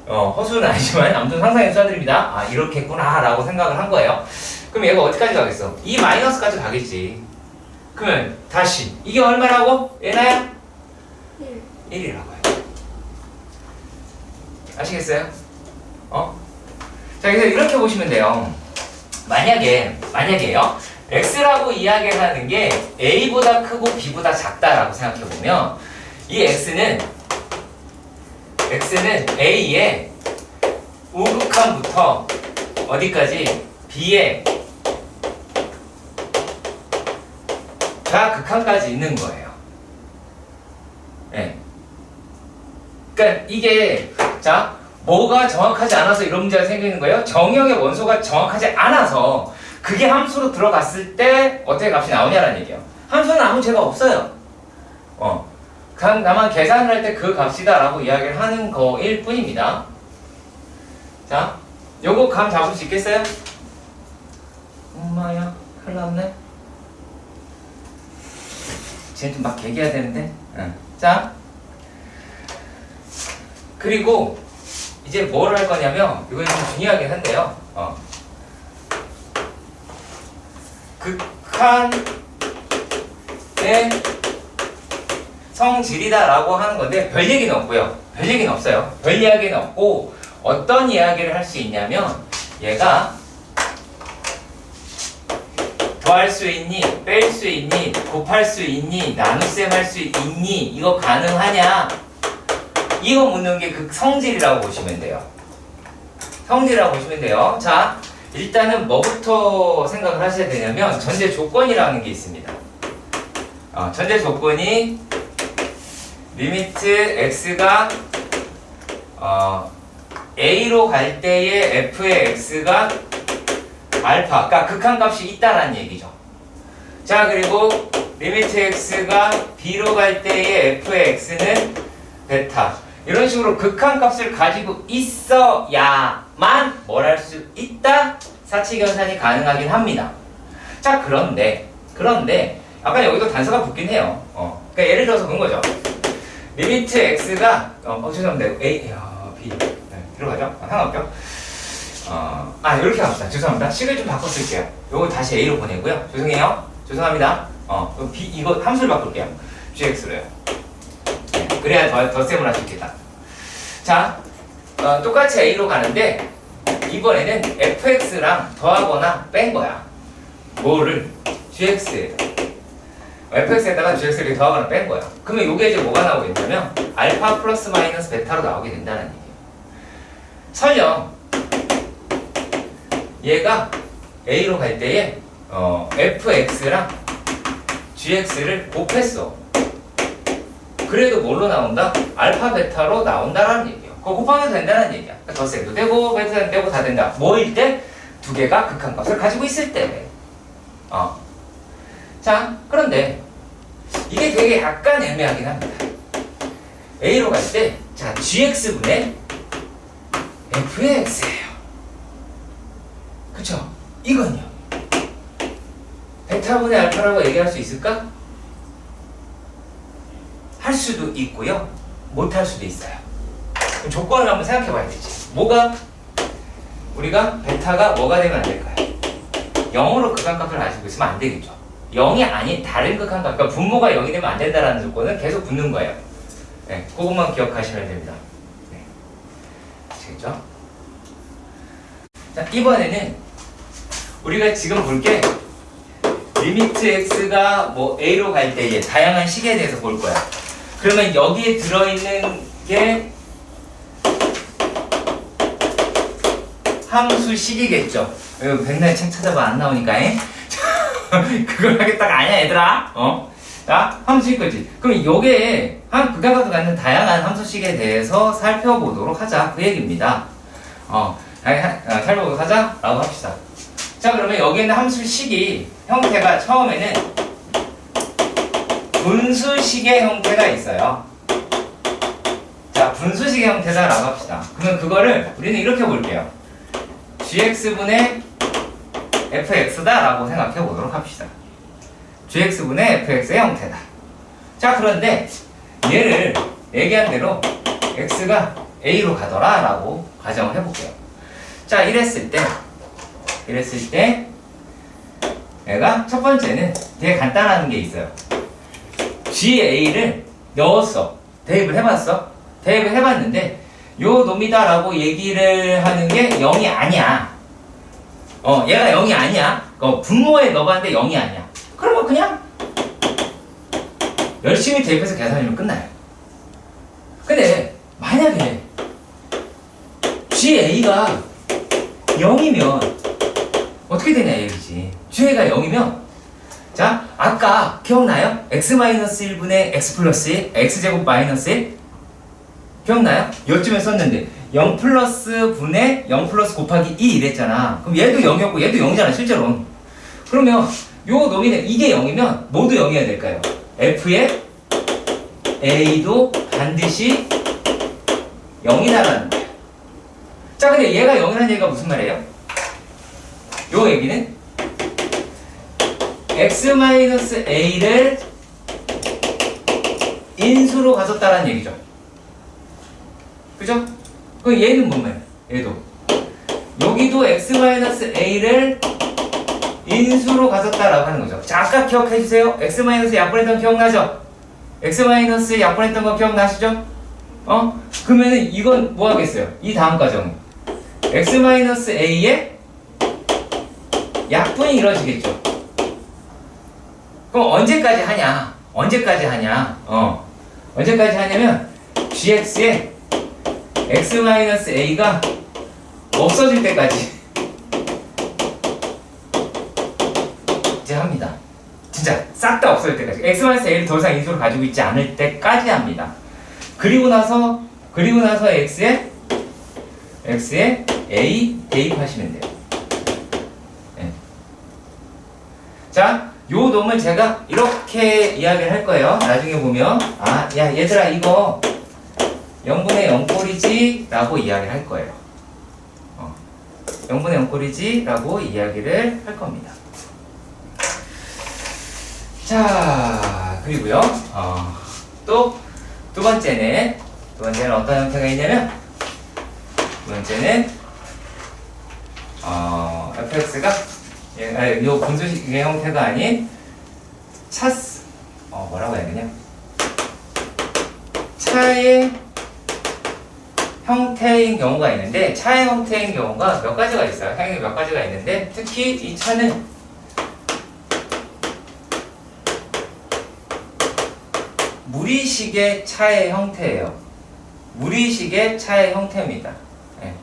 허수는 아니지만 아무튼 상상의 숫자들입니다. 이렇겠구나 라고 생각을 한 거예요. 그럼 얘가 어디까지 가겠어? 2 마이너스까지 가겠지. 그러면 다시 이게 얼마라고? 얘나야? 1. 1이라고 해요. 아시겠어요? 자, 그래서 이렇게 보시면 돼요. 만약에요. x라고 이야기를 하는 게 a보다 크고 b보다 작다라고 생각해 보면 이 x는 a의 우극한부터 어디까지? b의 좌극한까지 있는 거예요. 네. 그러니까 이게 자 뭐가 정확하지 않아서 이런 문제가 생기는 거예요? 정의역의 원소가 정확하지 않아서 그게 함수로 들어갔을 때 어떻게 값이 나오냐라는 얘기예요. 함수는 아무 죄가 없어요. 그냥 다만 계산을 할 때 그 값이다라고 이야기를 하는 거일 뿐입니다. 자, 요거 감 잡을 수 있겠어요? 엄마야, 큰일 났네. 쟤는 막 개기해야 되는데. 응. 자, 그리고 이제 뭘 할 거냐면 이건 좀 중요하긴 한데요. 극한의 성질이다라고 하는 건데 별 얘기는 없고요. 별 얘기는 없어요. 별 이야기는 없고 어떤 이야기를 할 수 있냐면 얘가 더할 수 있니? 뺄 수 있니? 곱할 수 있니? 나눗셈 할 수 있니? 이거 가능하냐? 이거 묻는 게 그 성질이라고 보시면 돼요. 성질이라고 보시면 돼요. 자, 일단은 뭐부터 생각을 하셔야 되냐면 전제 조건이라는 게 있습니다. 전제 조건이 리미트 x가 a로 갈 때의 f의 x가 알파, 그러니까 극한값이 있다라는 얘기죠. 자, 그리고 리미트 x가 b로 갈 때의 f의 x는 베타. 이런 식으로 극한값을 가지고 있어야만 뭘 할 수 있다? 사칙연산이 가능하긴 합니다. 자, 그런데 아까 여기도 단서가 붙긴 해요. 그러니까 예를 들어서 그런 거죠. 리미트 x가 죄송합니다. a, b 네, 들어가죠? 상관없죠? 이렇게 합시다. 죄송합니다. 식을 좀 바꿔 쓸게요. 요거 다시 a로 보내고요. 죄송해요. 죄송합니다. b 이거 함수를 바꿀게요. gx로요. 네, 그래야 덧셈을 할 수 있겠다. 자, 똑같이 a로 가는데 이번에는 fx랑 더하거나 뺀 거야. 뭐를? gx에 fx에다가 gx를 더하거나 뺀 거야. 그러면 이게 이제 뭐가 나오게 된다면 알파 플러스 마이너스 베타로 나오게 된다는 얘기예요. 설령 얘가 a로 갈 때에 fx랑 gx를 곱했어. 그래도 뭘로 나온다? 알파 베타로 나온다라는 얘기예요. 그거 곱하면 된다는 얘기야. 그러니까 덧셈도 되고 베타도 되고 다 된다. 뭐일 때? 두 개가 극한값을 가지고 있을 때. 자, 그런데 이게 되게 약간 애매하긴 합니다. a로 갈 때, 자, gx분의 f의 x예요. 그쵸? 이건요. 베타분의 알파라고 얘기할 수 있을까? 할 수도 있고요. 못 할 수도 있어요. 그럼 조건을 한번 생각해 봐야 되지. 우리가 베타가 뭐가 되면 안 될까요? 0으로 극한값을 가지고 있으면 안 되겠죠. 0이 아닌 다른 극한값, 그러니까 분모가 0이 되면 안 된다는 조건은 계속 붙는 거예요. 네, 그것만 기억하시면 됩니다. 네. 아시겠죠? 자, 이번에는 우리가 지금 볼 게 리미트 x가 뭐 a로 갈 때의 다양한 식에 대해서 볼 거야. 그러면 여기에 들어있는 게 함수식이겠죠. 이거 백날 책 찾아봐 안 나오니까. 그걸 하겠다가 아니야 얘들아. 자, 함수식 거지. 그럼 요게 극한값을 갖는 다양한 함수식에 대해서 살펴보도록 하자 그 얘기입니다. 살펴보도록 하자 라고 합시다. 자, 그러면 여기에는 함수식이 형태가 처음에는 분수식의 형태가 있어요. 자, 분수식의 형태다 라고 합시다. 그러면 그거를 우리는 이렇게 볼게요. gx분의 fx다 라고 생각해 보도록 합시다. gx분의 fx의 형태다. 자, 그런데 얘를 얘기한 대로 x가 a로 가더라 라고 가정을 해볼게요. 자, 이랬을 때 얘가 첫 번째는 되게 간단한 게 있어요. GA를 넣었어. 대입을 해봤어. 대입을 해봤는데 요 놈이다라고 얘기를 하는 게 0이 아니야. 얘가 0이 아니야. 분모에 넣어봤는데 0이 아니야. 그러면 그냥 열심히 대입해서 계산하면 끝나요. 근데 만약에 GA가 0이면 어떻게 되냐 얘기지. GA가 0이면 자 아까 기억나요? x-1분의 x 플러스 1 x제곱 마이너스 1 기억나요? 요쯤에 썼는데 0 플러스 분의 0 플러스 곱하기 2 이랬잖아. 그럼 얘도 0이었고 얘도 0이잖아 실제로. 그러면 요 놈이는 이게 0이면 모두 0이어야 될까요? f의 a도 반드시 0이다라는 거야. 자 근데 얘가 0이라는 얘기가 무슨 말이에요? 요 얘기는 x-a를 인수로 가졌다라는 얘기죠. 그죠? 그럼 얘는 뭔 말이야? 얘도 여기도 x-a를 인수로 가졌다라고 하는 거죠. 자 아까 기억해주세요. x- 약분했던 거 기억나죠? x- 약분했던 거 기억나시죠? 그러면은 이건 뭐 하겠어요? 이 다음 과정은 x-a의 약분이 이루어지겠죠. 그럼 언제까지 하냐? 언제까지 하냐면 gx의 x-a가 없어질 때까지 이제 합니다. 진짜 싹 다 없어질 때까지 x-a를 더 이상 인수를 가지고 있지 않을 때까지 합니다. 그리고 나서 x에 a 대입하시면 돼요. 네. 자, 요 놈을 제가 이렇게 이야기를 할 거예요. 나중에 보면 야 얘들아 이거 0분의 0꼴이지 라고 이야기를 할 거예요. 0분의 0꼴이지 라고 이야기를 할 겁니다. 자 그리고요 또 두 번째는 어떤 형태가 있냐면 두 번째는 fx가 요 분수식의 형태가 아닌 뭐라고 해야 되냐? 차의 형태인 경우가 있는데 차의 형태인 경우가 몇 가지가 있어요. 행위 몇 가지가 있는데 특히 이 차는 무리식의 차의 형태예요. 무리식의 차의 형태입니다. 네.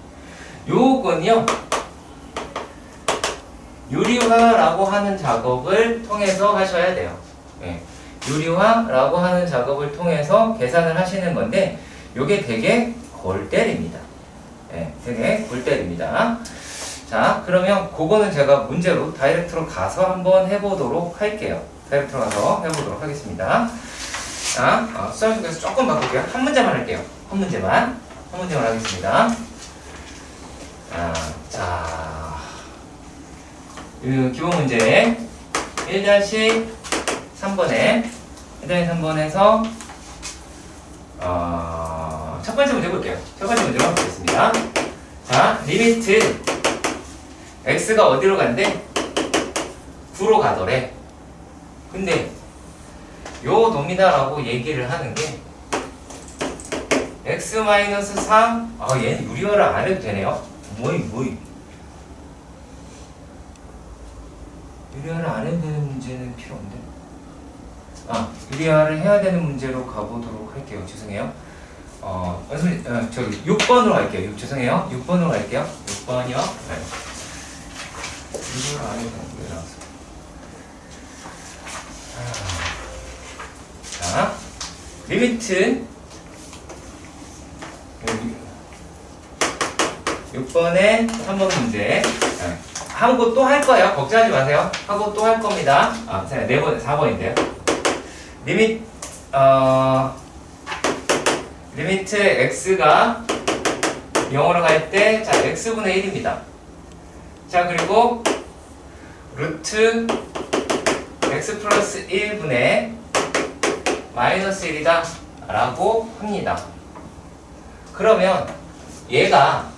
요건요. 유리화라고 하는 작업을 통해서 하셔야 돼요. 네. 유리화라고 하는 작업을 통해서 계산을 하시는 건데 요게 되게 골 때립니다. 네, 되게 골 때립니다. 자, 그러면 그거는 제가 문제로 다이렉트로 가서 한번 해보도록 할게요. 다이렉트로 가서 해보도록 하겠습니다. 자, 수학 중에서 조금 바꿀게요. 한 문제만 할게요. 한 문제만 하겠습니다. 자, 기본 문제 1-3번에 1-3번에서 첫 번째 문제 볼게요. 첫 번째 문제로 보겠습니다. 자, 리미트 x가 어디로 간대? 9로 가더래. 근데 요 놈이다라고 얘기를 하는 게 x-3 얘는 유리화를 안 해도 되네요. 뭐이 유리화를 안 해도 되는 문제는 필요 없는데 유리화를 해야 되는 문제로 가보도록 할게요. 죄송해요. 저기 6번으로 갈게요. 죄송해요. 6번으로 갈게요. 6번이요. 네. 유리화를 안 해도 되는 문제 나왔어요. 자, 리미트 6번에 3번 문제 하고 또 할 거예요. 걱정하지 마세요. 하고 또 할 겁니다. 4번, 4번인데요. 리미트 x가 0으로 갈 때, 자, x분의 1입니다. 자, 그리고 루트 x 플러스 1분의 마이너스 1이다 라고 합니다. 그러면 얘가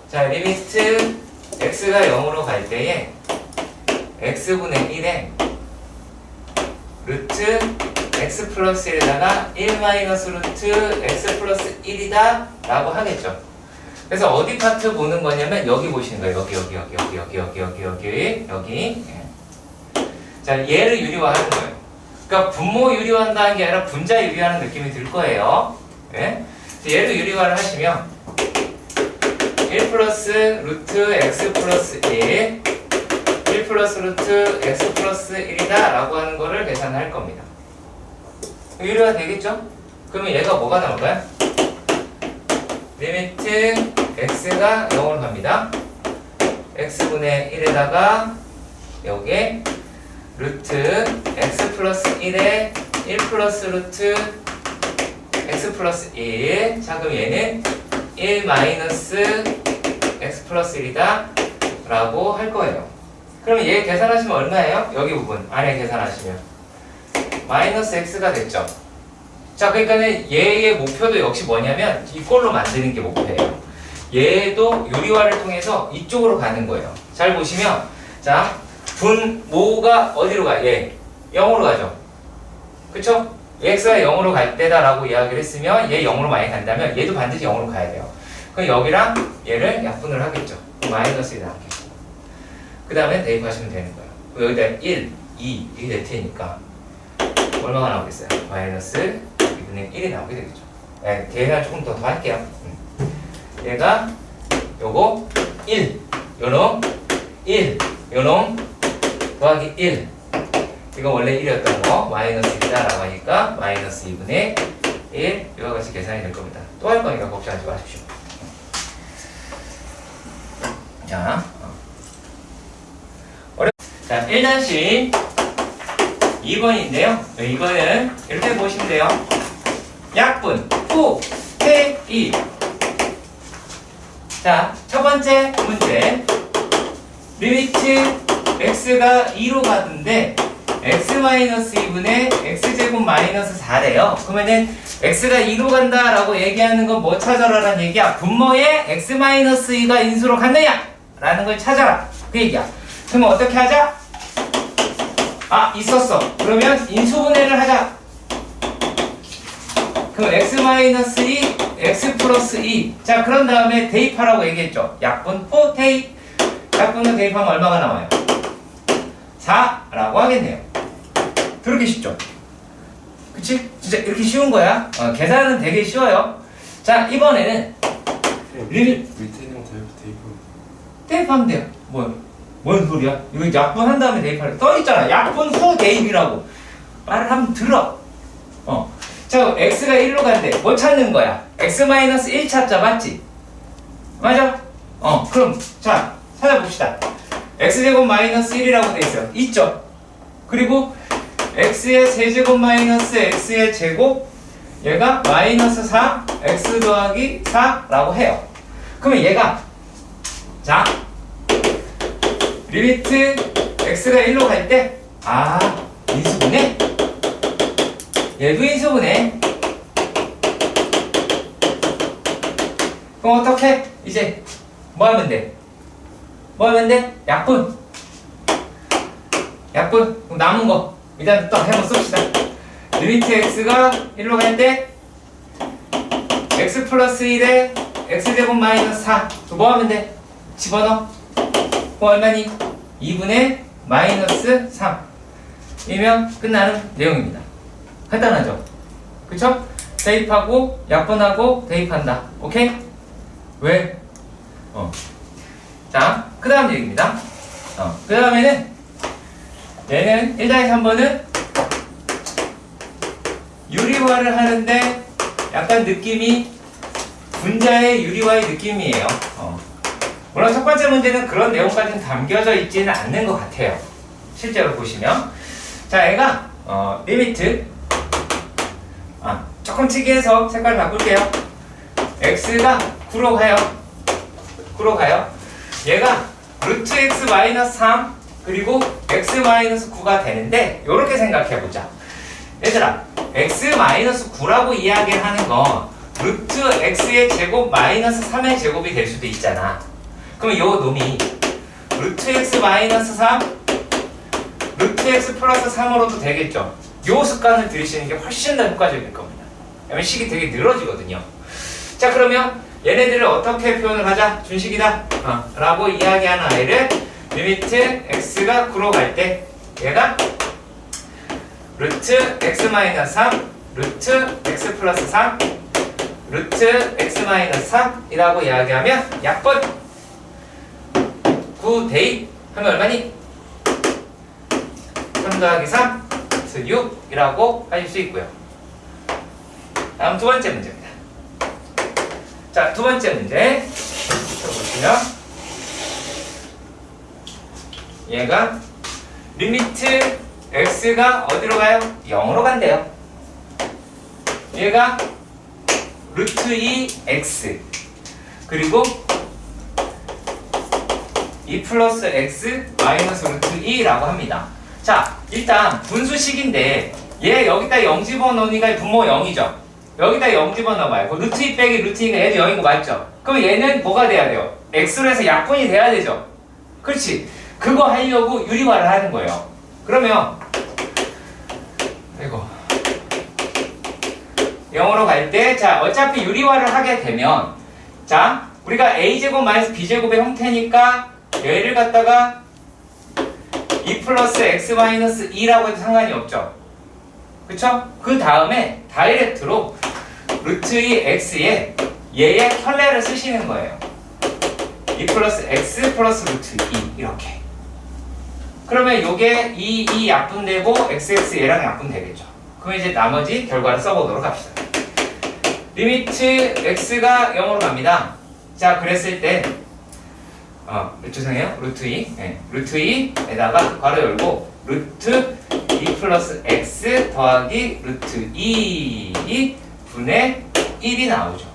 자 리미트 x가 0으로 갈 때에 x분의 1에 루트 x 플러스 1에다가 1 마이너스 루트 x 플러스 1이다 라고 하겠죠. 그래서 어디 파트 보는 거냐면 여기 보시는 거예요. 여기. 자, 얘를 유리화하는 거예요. 그러니까 분모 유리화한다는 게 아니라 분자 유리화하는 느낌이 들 거예요. 예? 얘를 유리화를 하시면 1 플러스 루트 x 플러스 1 플러스 루트 x 플러스 1이다 라고 하는 거를 계산할 겁니다. 유리화 되겠죠? 그러면 얘가 뭐가 나올까요? 리미트 x가 0으로 갑니다. x분의 1에다가 여기에 루트 x 플러스 1에 1 플러스 루트 x 플러스 1. 자, 그럼 얘는 1 마이너스 x 플러스 1이다 라고 할 거예요. 그러면 얘 계산하시면 얼마예요? 여기 부분 안에 계산하시면 마이너스 x가 됐죠. 자, 그러니까 얘의 목표도 역시 뭐냐면 이꼴로 만드는 게 목표예요. 얘도 유리화를 통해서 이쪽으로 가는 거예요. 잘 보시면 자, 분모가 어디로 가? 얘 0으로 가죠. 그쵸? x가 0으로 갈 때다 라고 이야기를 했으면 얘 0으로 많이 간다면 얘도 반드시 0으로 가야 돼요. 그럼 여기랑 얘를 약분을 하겠죠. 마이너스 1이 나오겠죠. 그 다음에 대입하시면 되는 거예요. 여기다 1, 2 이게 될 테니까 얼마가 나오겠어요? 마이너스 2분의 1이 나오게 되겠죠. 네, 계산 조금 더 할게요. 얘가 요거 1, 요놈 1, 요놈 더하기 1. 이거 원래 1이었던 거 마이너스 1이다 라고 하니까 마이너스 2분의 1 이와 같이 계산이 될 겁니다. 또 할 거니까 걱정하지 마십시오. 자, 자 1-2번인데요. 이거는 이렇게 보시면 돼요. 약분, 후, 태, 이. 자, 첫 번째 문제. 리미트 x가 2로 가는데 x-2분의 x제곱 마이너스 4래요. 그러면은 x가 2로 간다 라고 얘기하는 건 뭐 찾아라 라는 얘기야? 분모에 x-2가 인수로 갔느냐? 라는 걸 찾아라. 그 얘기야. 그러면 어떻게 하자? 아, 있었어. 그러면 인수분해를 하자. 그럼 x-2, x 플러스 2. 자, 그런 다음에 대입하라고 얘기했죠. 약분 후 대입. 약분을 대입하면 얼마가 나와요? 4라고 하겠네요. 그렇게 쉽죠? 그치? 진짜 이렇게 쉬운 거야. 계산은 되게 쉬워요. 자, 이번에는 리밋 밑에 있는 거 대입하면 돼요. 뭔 소리야? 이거 약분 한 다음에 대입하래. 써있잖아. 약분 후 대입이라고. 말을 한번 들어. 자, x가 1로 간대. 뭐 찾는 거야? x-1 찾자, 맞지? 맞아? 그럼 자, 찾아봅시다. x제곱 마이너스 1이라고 돼 있어요. 있죠? 그리고 x의 세제곱 마이너스 x의 제곱 얘가 마이너스 4 x 더하기 4라고 해요. 그러면 얘가 자 리미트 x가 1로 갈 때 인수분해 얘도 인수분해. 그럼 어떻게 이제 뭐 하면 돼? 약분. 그럼 남은 거 일단 또 한번 씁시다. 리미트 x가 1로 갈 때 x 플러스 1에 x제곱 마이너스 4. 뭐 하면 돼? 집어넣어. 그럼 얼마니? 2분의 마이너스 3 이면 끝나는 내용입니다. 간단하죠? 그쵸? 대입하고 약분하고 대입한다. 오케이? 왜? 자, 그 다음 얘기입니다. 그 다음에는 얘는 1-3번은 유리화를 하는데 약간 느낌이 분자의 유리화의 느낌이에요. 물론 첫 번째 문제는 그런 내용까지는 담겨져 있지는 않는 것 같아요. 실제로 보시면. 자, 얘가 리미트 조금 특이해서 색깔을 바꿀게요. x가 9로 가요. 얘가 루트 x 마이너스 3 그리고 x 마이너스 9가 되는데 요렇게 생각해보자. 얘들아, x 마이너스 9라고 이야기하는 건 루트 x의 제곱 마이너스 3의 제곱이 될 수도 있잖아. 그럼 요 놈이 루트 x 마이너스 3 루트 x 플러스 3으로도 되겠죠. 요 습관을 들이시는 게 훨씬 더 효과적일 겁니다. 왜냐면 식이 되게 늘어지거든요. 자, 그러면 얘네들을 어떻게 표현을 하자? 준식이다 라고 이야기하는 아이를 리미트 x가 9로 갈 때 얘가 루트 x 마이너스 3 루트 x 플러스 3 루트 x 마이너스 3이라고 이야기하면 약분 9 대입 하면 얼마니? 3 더하기 3 그래서 6이라고 하실 수 있고요. 다음 두 번째 문제입니다. 자, 두 번째 문제 보시면 얘가 리미트 x가 어디로 가요? 0으로 간대요. 얘가 루트 2x 그리고 2 플러스 x 마이너스 루트 2라고 합니다. 자, 일단 분수식인데 얘 여기다 0 집어넣으니까 분모 0이죠. 여기다 0 집어넣어봐요. 그 루트 2 빼기 루트 2가 얘도 0인 거 맞죠? 그럼 얘는 뭐가 돼야 돼요? x로 해서 약분이 돼야 되죠. 그렇지. 그거 하려고 유리화를 하는 거예요. 그러면 이거 0으로 갈 때, 자, 어차피 유리화를 하게 되면, 자, 우리가 a제곱 마이너스 b제곱의 형태니까 얘를 갖다가 2 플러스 x 마이너스 2라고 해도 상관이 없죠. 그쵸? 그 다음에 다이렉트로 루트 2x에 얘의 켤레를 쓰시는 거예요. 2 플러스 x 플러스 루트 2 이렇게. 그러면 요게 2 약분되고 xx 얘랑 약분되겠죠. 그럼 이제 나머지 결과를 써보도록 합시다. 리미트 x가 0으로 갑니다. 자, 그랬을 때 죄송해요. 루트 2 네, 루트 2에다가 괄호 열고 루트 2 플러스 x 더하기 루트 2 분의 1이 나오죠.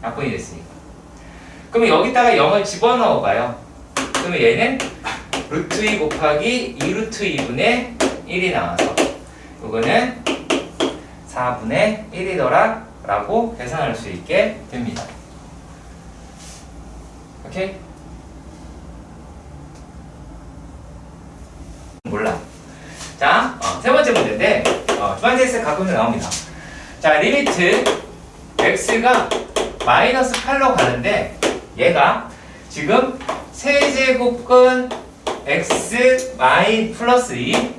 약분이 됐으니까. 그러면 여기다가 0을 집어넣어 봐요. 그러면 얘는 루트 2 곱하기 2 루트 2분의 1이 나와서 이거는 4분의 1이더라 라고 계산할 수 있게 됩니다. 오케이? 몰라. 자, 세 번째 문제인데 주한테스트 가끔씩 나옵니다. 자, 리미트 x가 마이너스 8로 가는데 얘가 지금 세제곱근 x 마이 플러스 2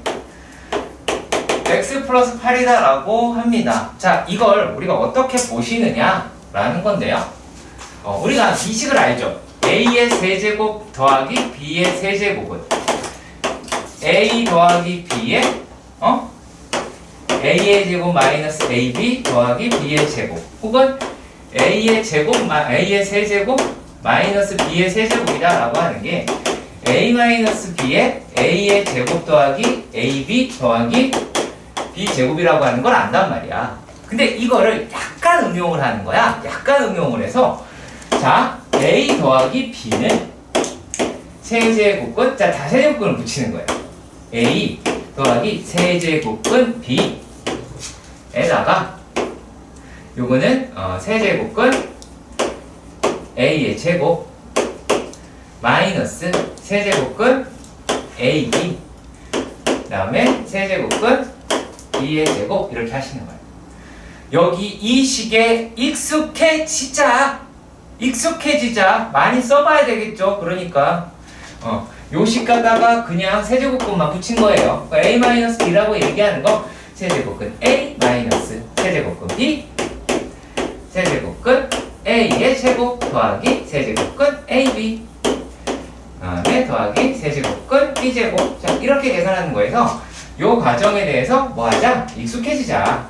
x 플러스 8이다 라고 합니다. 자, 이걸 우리가 어떻게 보시느냐 라는 건데요. 우리가 이 식을 알죠. a의 세제곱 더하기 b의 세제곱은 a 더하기 b의 a의 제곱 마이너스 ab 더하기 b의 제곱 혹은 a의 세제곱 마이너스 b의 세제곱이다 라고 하는 게 a 마이너스 b의 a의 제곱 더하기 ab 더하기 b제곱이라고 하는 걸 안단 말이야. 근데 이거를 약간 응용을 하는 거야. 약간 응용을 해서 자, a 더하기 b는 세제곱근, 자, 다세제곱근을 붙이는 거예요. a 더하기 세제곱근 b에다가 요거는 세제곱근 a의 제곱 마이너스 세제곱근 ab 그 다음에 세제곱근 b의 제곱 이렇게 하시는 거예요. 여기 이 식에 익숙해지자 많이 써봐야 되겠죠. 그러니까 요 식 갖다가 그냥 세제곱근만 붙인 거예요. a-b라고 얘기하는 거 세제곱근 a 마이너스 세제곱근 b 세제곱근 a의 제곱 더하기 세제곱근 ab 다음에 더하기 세제곱근 b제곱. 자, 이렇게 계산하는 거에서 요 과정에 대해서 뭐 하자? 익숙해지자.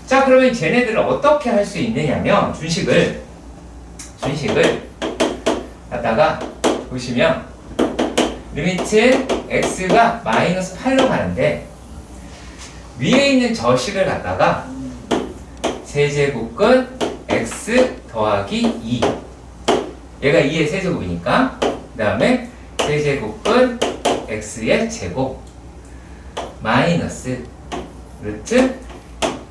자, 그러면 쟤네들을 어떻게 할 수 있느냐면 준식을 갖다가 보시면 리미트 x가 마이너스 8로 가는데 위에 있는 저 식을 갖다가 세제곱근 x 더하기 2 얘가 2의 세제곱이니까 그 다음에 세제곱근 x의 제곱 마이너스 루트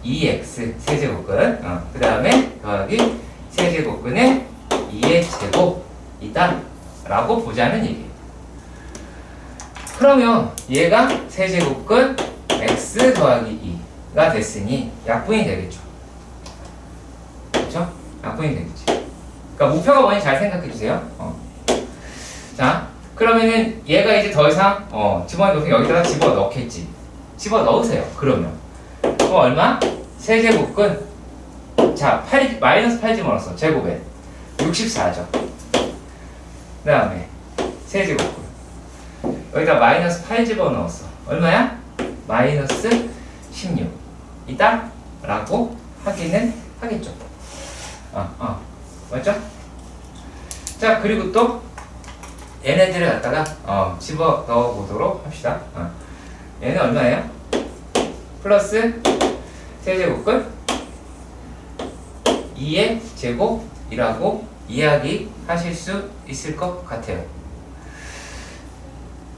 2x 세제곱근 그 다음에 더하기 세제곱근의 2의 제곱이다 라고 보자는 얘기예요. 그러면 얘가 세제곱근 x 더하기 2가 됐으니 약분이 되겠죠. 그렇죠? 약분이 되겠지. 그러니까 목표가 뭔지 잘 생각해 주세요. 자, 그러면은 얘가 이제 더 이상 집어넣으면 여기다가 집어 넣겠지. 집어 넣으세요. 그러면 얼마? 세제곱근 자, 마이너스 8 집어넣었어. 제곱에 64죠. 그 다음에 세제곱근 여기다 마이너스 8 집어넣었어. 얼마야? 마이너스 16 이다? 라고 하기는 하겠죠. 맞죠? 자, 그리고 또 얘네들을 갖다가 집어 넣어 보도록 합시다. 얘는 얼마예요? 플러스 세제곱근 2의 제곱이라고 이야기하실 수 있을 것 같아요.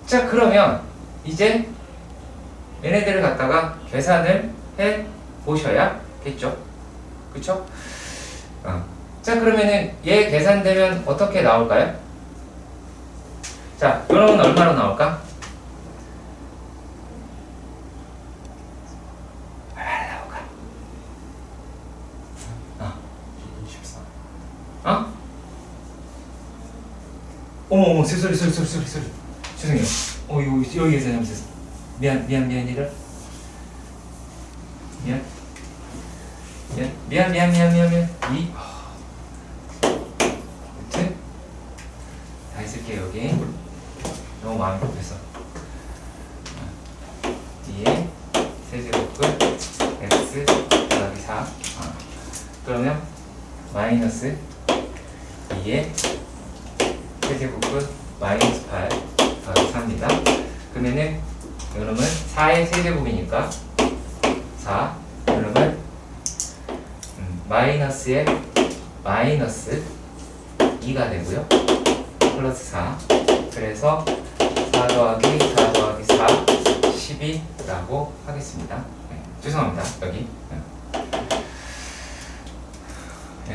자, 그러면 이제 얘네들을 갖다가 계산을 해 보셔야겠죠. 그쵸? 자, 그러면은 얘 계산되면 어떻게 나올까요? 자, 요놈은 얼마로 나올까? 얼마나 나올까? 24. 어머, 소리. 죄송해요. 이거 여기에서 잘못했어. 미안, 얘들아. 미안. 아무튼 다 있을게요. 여기 너무 마음이 급해서. 뒤에 세제곱근 x 더하기 4 그러면 마이너스 2에 세제곱근 마이너스 8 더하기 4입니다. 그러면은 이놈은 4의 세제곱이니까 4 그러면 마이너스에 마이너스 2가 되고요. 플러스 4 그래서 4 더하기 4 더하기 4 12라고 하겠습니다. 죄송합니다. 여기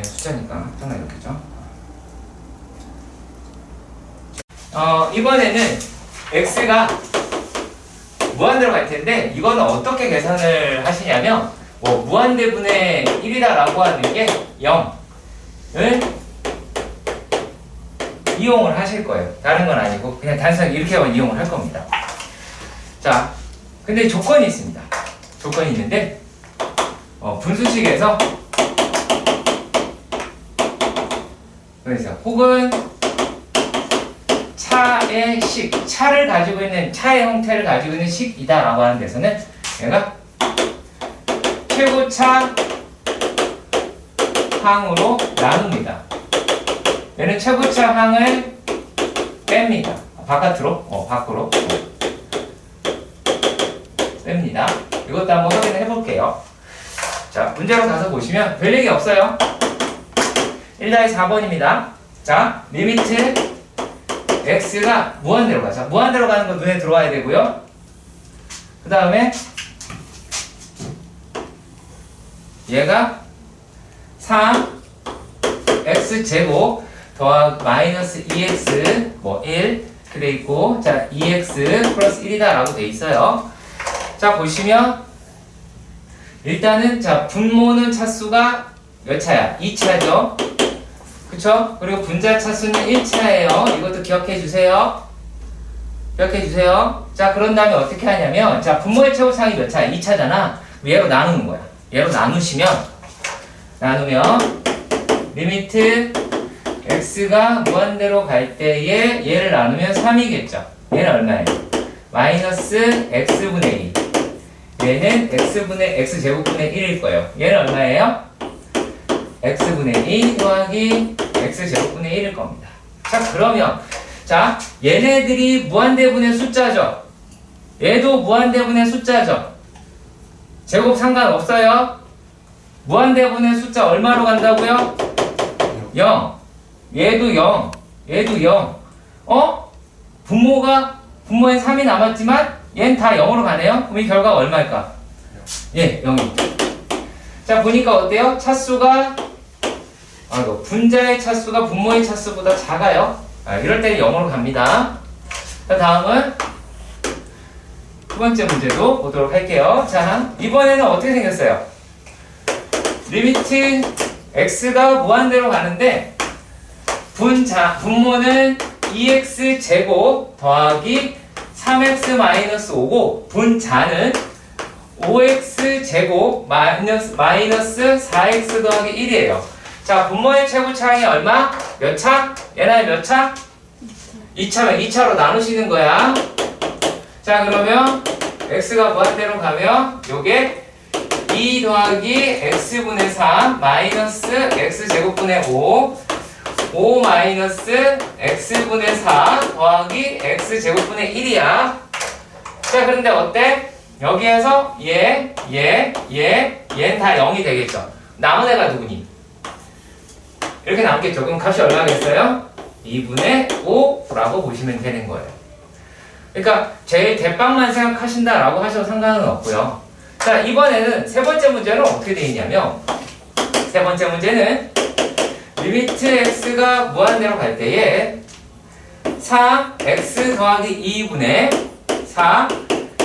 숫자니까 항상 이렇게죠. 이번에는 x가 무한대로 갈 텐데 이거는 어떻게 계산을 하시냐면 무한대분의 1이다라고 하는 게 0을 이용을 하실 거예요. 다른 건 아니고 그냥 단순하게 이렇게만 이용을 할 겁니다. 자, 근데 조건이 있습니다. 조건이 있는데 분수식에서 그래서 혹은 차의 식, 차를 가지고 있는 차의 형태를 가지고 있는 식이다라고 하는 데서는 얘가 최고차 항으로 나눕니다. 얘는 최고차 항을 뺍니다. 바깥으로, 밖으로 뺍니다. 이것도 한번 확인해 볼게요. 자, 문제로 가서 보시면 별 얘기 없어요. 1-4번입니다. 자, 리미트 x가 무한대로 가자. 무한대로 가는 거 눈에 들어와야 되고요. 그 다음에 얘가 3x제곱 더하기 마이너스 2x 1 그래 있고 자 2x 플러스 1이다 라고 돼 있어요. 자 보시면 일단은 자 분모는 차수가 몇 차야? 2차죠. 그쵸? 그리고 분자 차수는 1차예요. 이것도 기억해 주세요. 기억해 주세요. 자 그런 다음에 어떻게 하냐면 자 분모의 최고차항이 몇 차야? 2차잖아. 얘로 나누는 거야. 얘로 나누면 리미트 x가 무한대로 갈 때에 얘를 나누면 3이겠죠. 얘는 얼마예요? 마이너스 x분의 2. 얘는 x제곱분의 1일 거예요. 얘는 얼마예요? x분의 2 더하기 x제곱분의 1일 겁니다. 자 그러면 자 얘네들이 무한대분의 숫자죠. 얘도 무한대분의 숫자죠. 제곱 상관없어요. 무한대분의 숫자 얼마로 간다고요? 0. 얘도 0. 얘도 0. 분모엔 3이 남았지만 얘는 다 0으로 가네요. 그럼 이 결과가 얼마일까? 예, 0이. 자, 보니까 어때요? 차수가 분자의 차수가 분모의 차수보다 작아요. 이럴 때는 0으로 갑니다. 자, 다음은 두 번째 문제도 보도록 할게요. 자, 이번에는 어떻게 생겼어요? 리미트 x가 무한대로 가는데 분모는 2x 제곱 더하기 3x 마이너스 5고 분자는 5x 제곱 마이너스 4x 더하기 1이에요. 자, 분모의 최고차항이 얼마? 몇 차? 얘나의 몇 차? 2차면 2차로 나누시는 거야. 자, 그러면 x가 무한대로 가면 요게 2 더하기 x분의 3 마이너스 x제곱분의 5 마이너스 x분의 4 더하기 x제곱분의 1이야. 자, 그런데 어때? 여기에서 얘는 다 0이 되겠죠. 남은 애가 누구니? 이렇게 남겠죠. 그럼 값이 얼마겠어요? 2분의 5라고 보시면 되는 거예요. 그러니까 제일 대빵만 생각하신다라고 하셔도 상관은 없고요. 자, 이번에는 세 번째 문제는 어떻게 되어 있냐면 세 번째 문제는 리미트 x가 무한대로 갈 때에 3x 더하기 2분의 4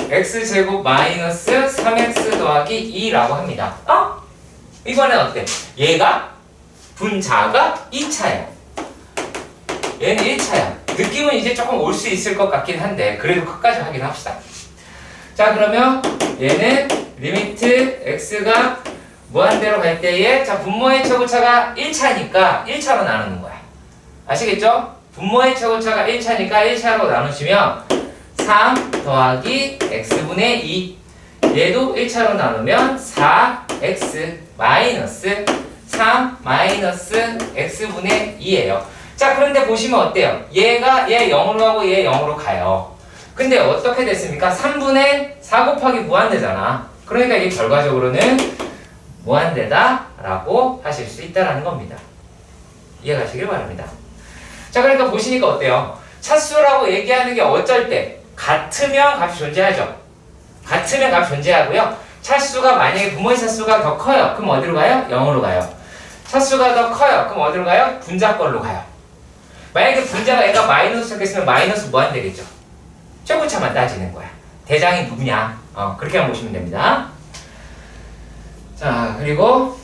x제곱 마이너스 3x 더하기 2라고 합니다. 이번엔 어때? 얘가 분자가 2차야. 얘는 1차야. 느낌은 이제 조금 올 수 있을 것 같긴 한데 그래도 끝까지 확인합시다. 자, 그러면 얘는 리미트 x가 무한대로 갈 때에 자, 분모의 최고차가 1차니까 1차로 나누는 거야. 아시겠죠? 분모의 최고차가 1차니까 1차로 나누시면 3 더하기 x분의 2 얘도 1차로 나누면 4x 마이너스 3 마이너스 x분의 2예요. 자, 그런데 보시면 어때요? 얘 0으로 가고 얘 0으로 가요. 근데 어떻게 됐습니까? 3분의 4 곱하기 무한대잖아. 그러니까 이게 결과적으로는 무한대다 라고 하실 수 있다는 겁니다. 이해가시길 바랍니다. 자, 그러니까 보시니까 어때요? 차수라고 얘기하는 게 어쩔 때 같으면 값이 존재하죠. 같으면 값이 존재하고요. 차수가 만약에 분모의 차수가 더 커요. 그럼 어디로 가요? 0으로 가요. 차수가 더 커요. 그럼 어디로 가요? 분자권로 가요. 만약에 분자가 얘가 마이너스 적겠으면 마이너스 무한대겠죠. 최고차만 따지는 거야. 대장이 누구냐? 그렇게만 보시면 됩니다. 자, 그리고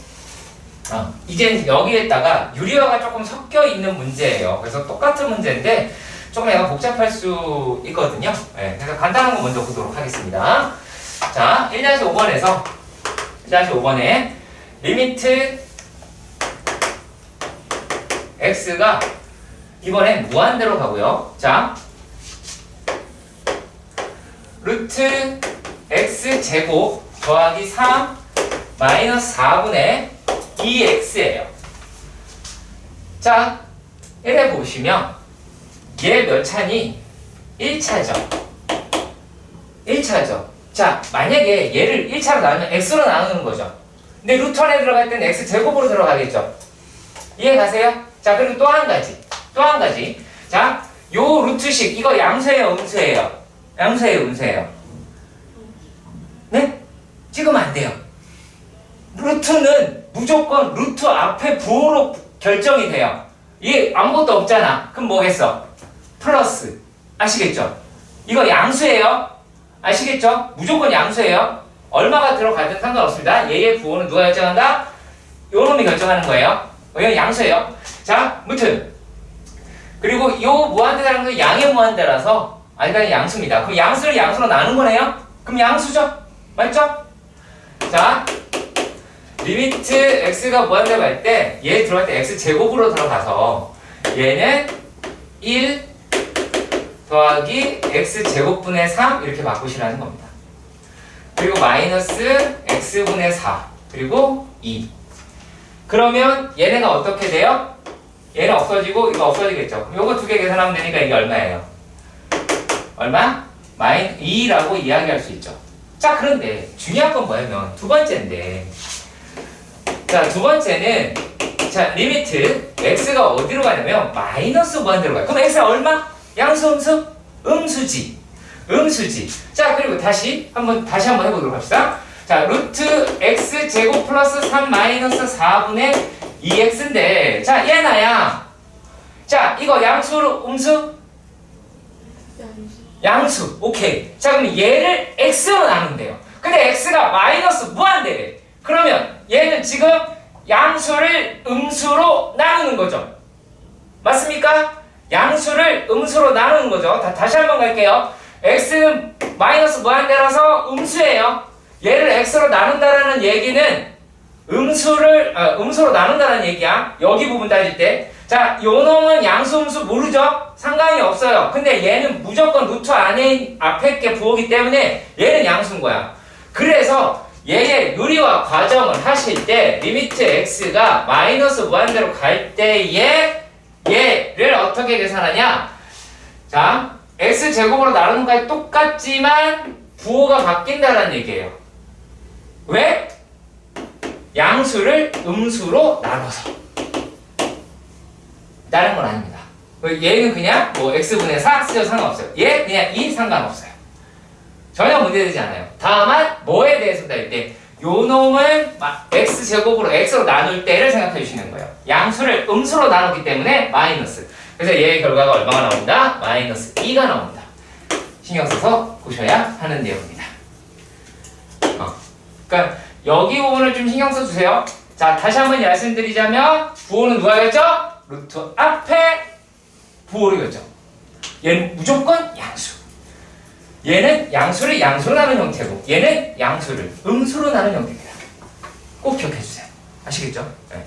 이제 여기에다가 유리화가 조금 섞여 있는 문제예요. 그래서 똑같은 문제인데 조금 약간 복잡할 수 있거든요. 네, 그래서 간단한 거 먼저 보도록 하겠습니다. 자, 1-5번에 리미트 x가 이번엔 무한대로 가고요. 자, 루트 x 제곱 더하기 3 마이너스 4분의 2x예요. 자, 이래 보시면 얘 몇 차니? 1차죠. 1차죠. 자, 만약에 얘를 1차로 나누면 x로 나누는 거죠. 근데 루트 안에 들어갈 때는 x 제곱으로 들어가겠죠. 이해 가세요? 자, 그리고 또 한 가지. 자, 요 루트식 이거 양수예요, 음수예요? 양수예요, 음수예요? 네? 찍으면 안 돼요. 루트는 무조건 루트 앞에 부호로 결정이 돼요. 이게 아무것도 없잖아. 그럼 뭐겠어? 플러스. 아시겠죠? 이거 양수예요. 아시겠죠? 무조건 양수예요. 얼마가 들어가든 상관없습니다. 얘의 부호는 누가 결정한다? 요 놈이 결정하는 거예요. 이건 양수예요. 자, 무튼 그리고 요 무한대라는 건 양의 무한대라서 그러니까 양수입니다. 그럼 양수를 양수로 나눈 거네요? 그럼 양수죠? 맞죠? 자, 리미트 x가 무한대로 갈 때 얘 들어갈 때 x제곱으로 들어가서 얘는 1 더하기 x제곱분의 3 이렇게 바꾸시라는 겁니다. 그리고 마이너스 x분의 4 그리고 2 그러면 얘네가 어떻게 돼요? 얘는 없어지고 이거 없어지겠죠. 그럼 요거 두 개 계산하면 되니까 이게 얼마예요? 얼마? 2라고 이야기할 수 있죠. 자, 그런데 중요한 건 뭐냐면 두 번째인데 자, 두 번째는 자, 리미트 x가 어디로 가냐면 마이너스 무한대로 가요. 그럼 x가 얼마? 양수, 음수? 음수지. 자, 그리고 다시 한번 해보도록 합시다. 자, 루트 x 제곱 플러스 3 마이너스 4분의 2x인데 자, 얘나야. 자, 이거 양수로 음수? 양수. 양수. 오케이. 자, 그럼 얘를 x로 나누면 돼요. 근데 x가 마이너스 무한대래. 그러면 얘는 지금 양수를 음수로 나누는 거죠. 맞습니까? 양수를 음수로 나누는 거죠. 다시 한번 갈게요. x는 마이너스 무한대라서 음수예요. 얘를 x로 나눈다라는 얘기는 음수로 나눈다라는 얘기야. 여기 부분 따질 때. 자, 요 놈은 양수, 음수 모르죠? 상관이 없어요. 근데 얘는 무조건 루트 안에 앞에 게 부호기 때문에 얘는 양수인 거야. 그래서 얘의 유리화 과정을 하실 때 리미트 x가 마이너스 무한대로 갈 때에 얘를 어떻게 계산하냐? 자, x제곱으로 나누는 거랑 똑같지만 부호가 바뀐다는 얘기예요. 왜? 양수를 음수로 나눠서. 다른 건 아닙니다. 얘는 그냥 뭐 x분의 4 쓰셔도 상관없어요. 얘 그냥 2 상관없어요. 전혀 문제되지 않아요. 다만 뭐에 대해서 다룰 때 요 놈은 x제곱으로 x로 나눌 때를 생각해 주시는 거예요. 양수를 음수로 나누기 때문에 마이너스. 그래서 얘의 결과가 얼마가 나온다? 마이너스 2가 나옵니다. 신경 써서 보셔야 하는 내용입니다. 그러니까 여기 부분을 좀 신경 써주세요. 자, 다시 한번 말씀드리자면 부호는 누가 겠죠? 루트 앞에 부호를 겠죠. 얘는 무조건 양수. 얘는 양수를 양수로 나눈 형태고 얘는 양수를 음수로 나눈 형태입니다. 꼭 기억해 주세요. 아시겠죠? 네.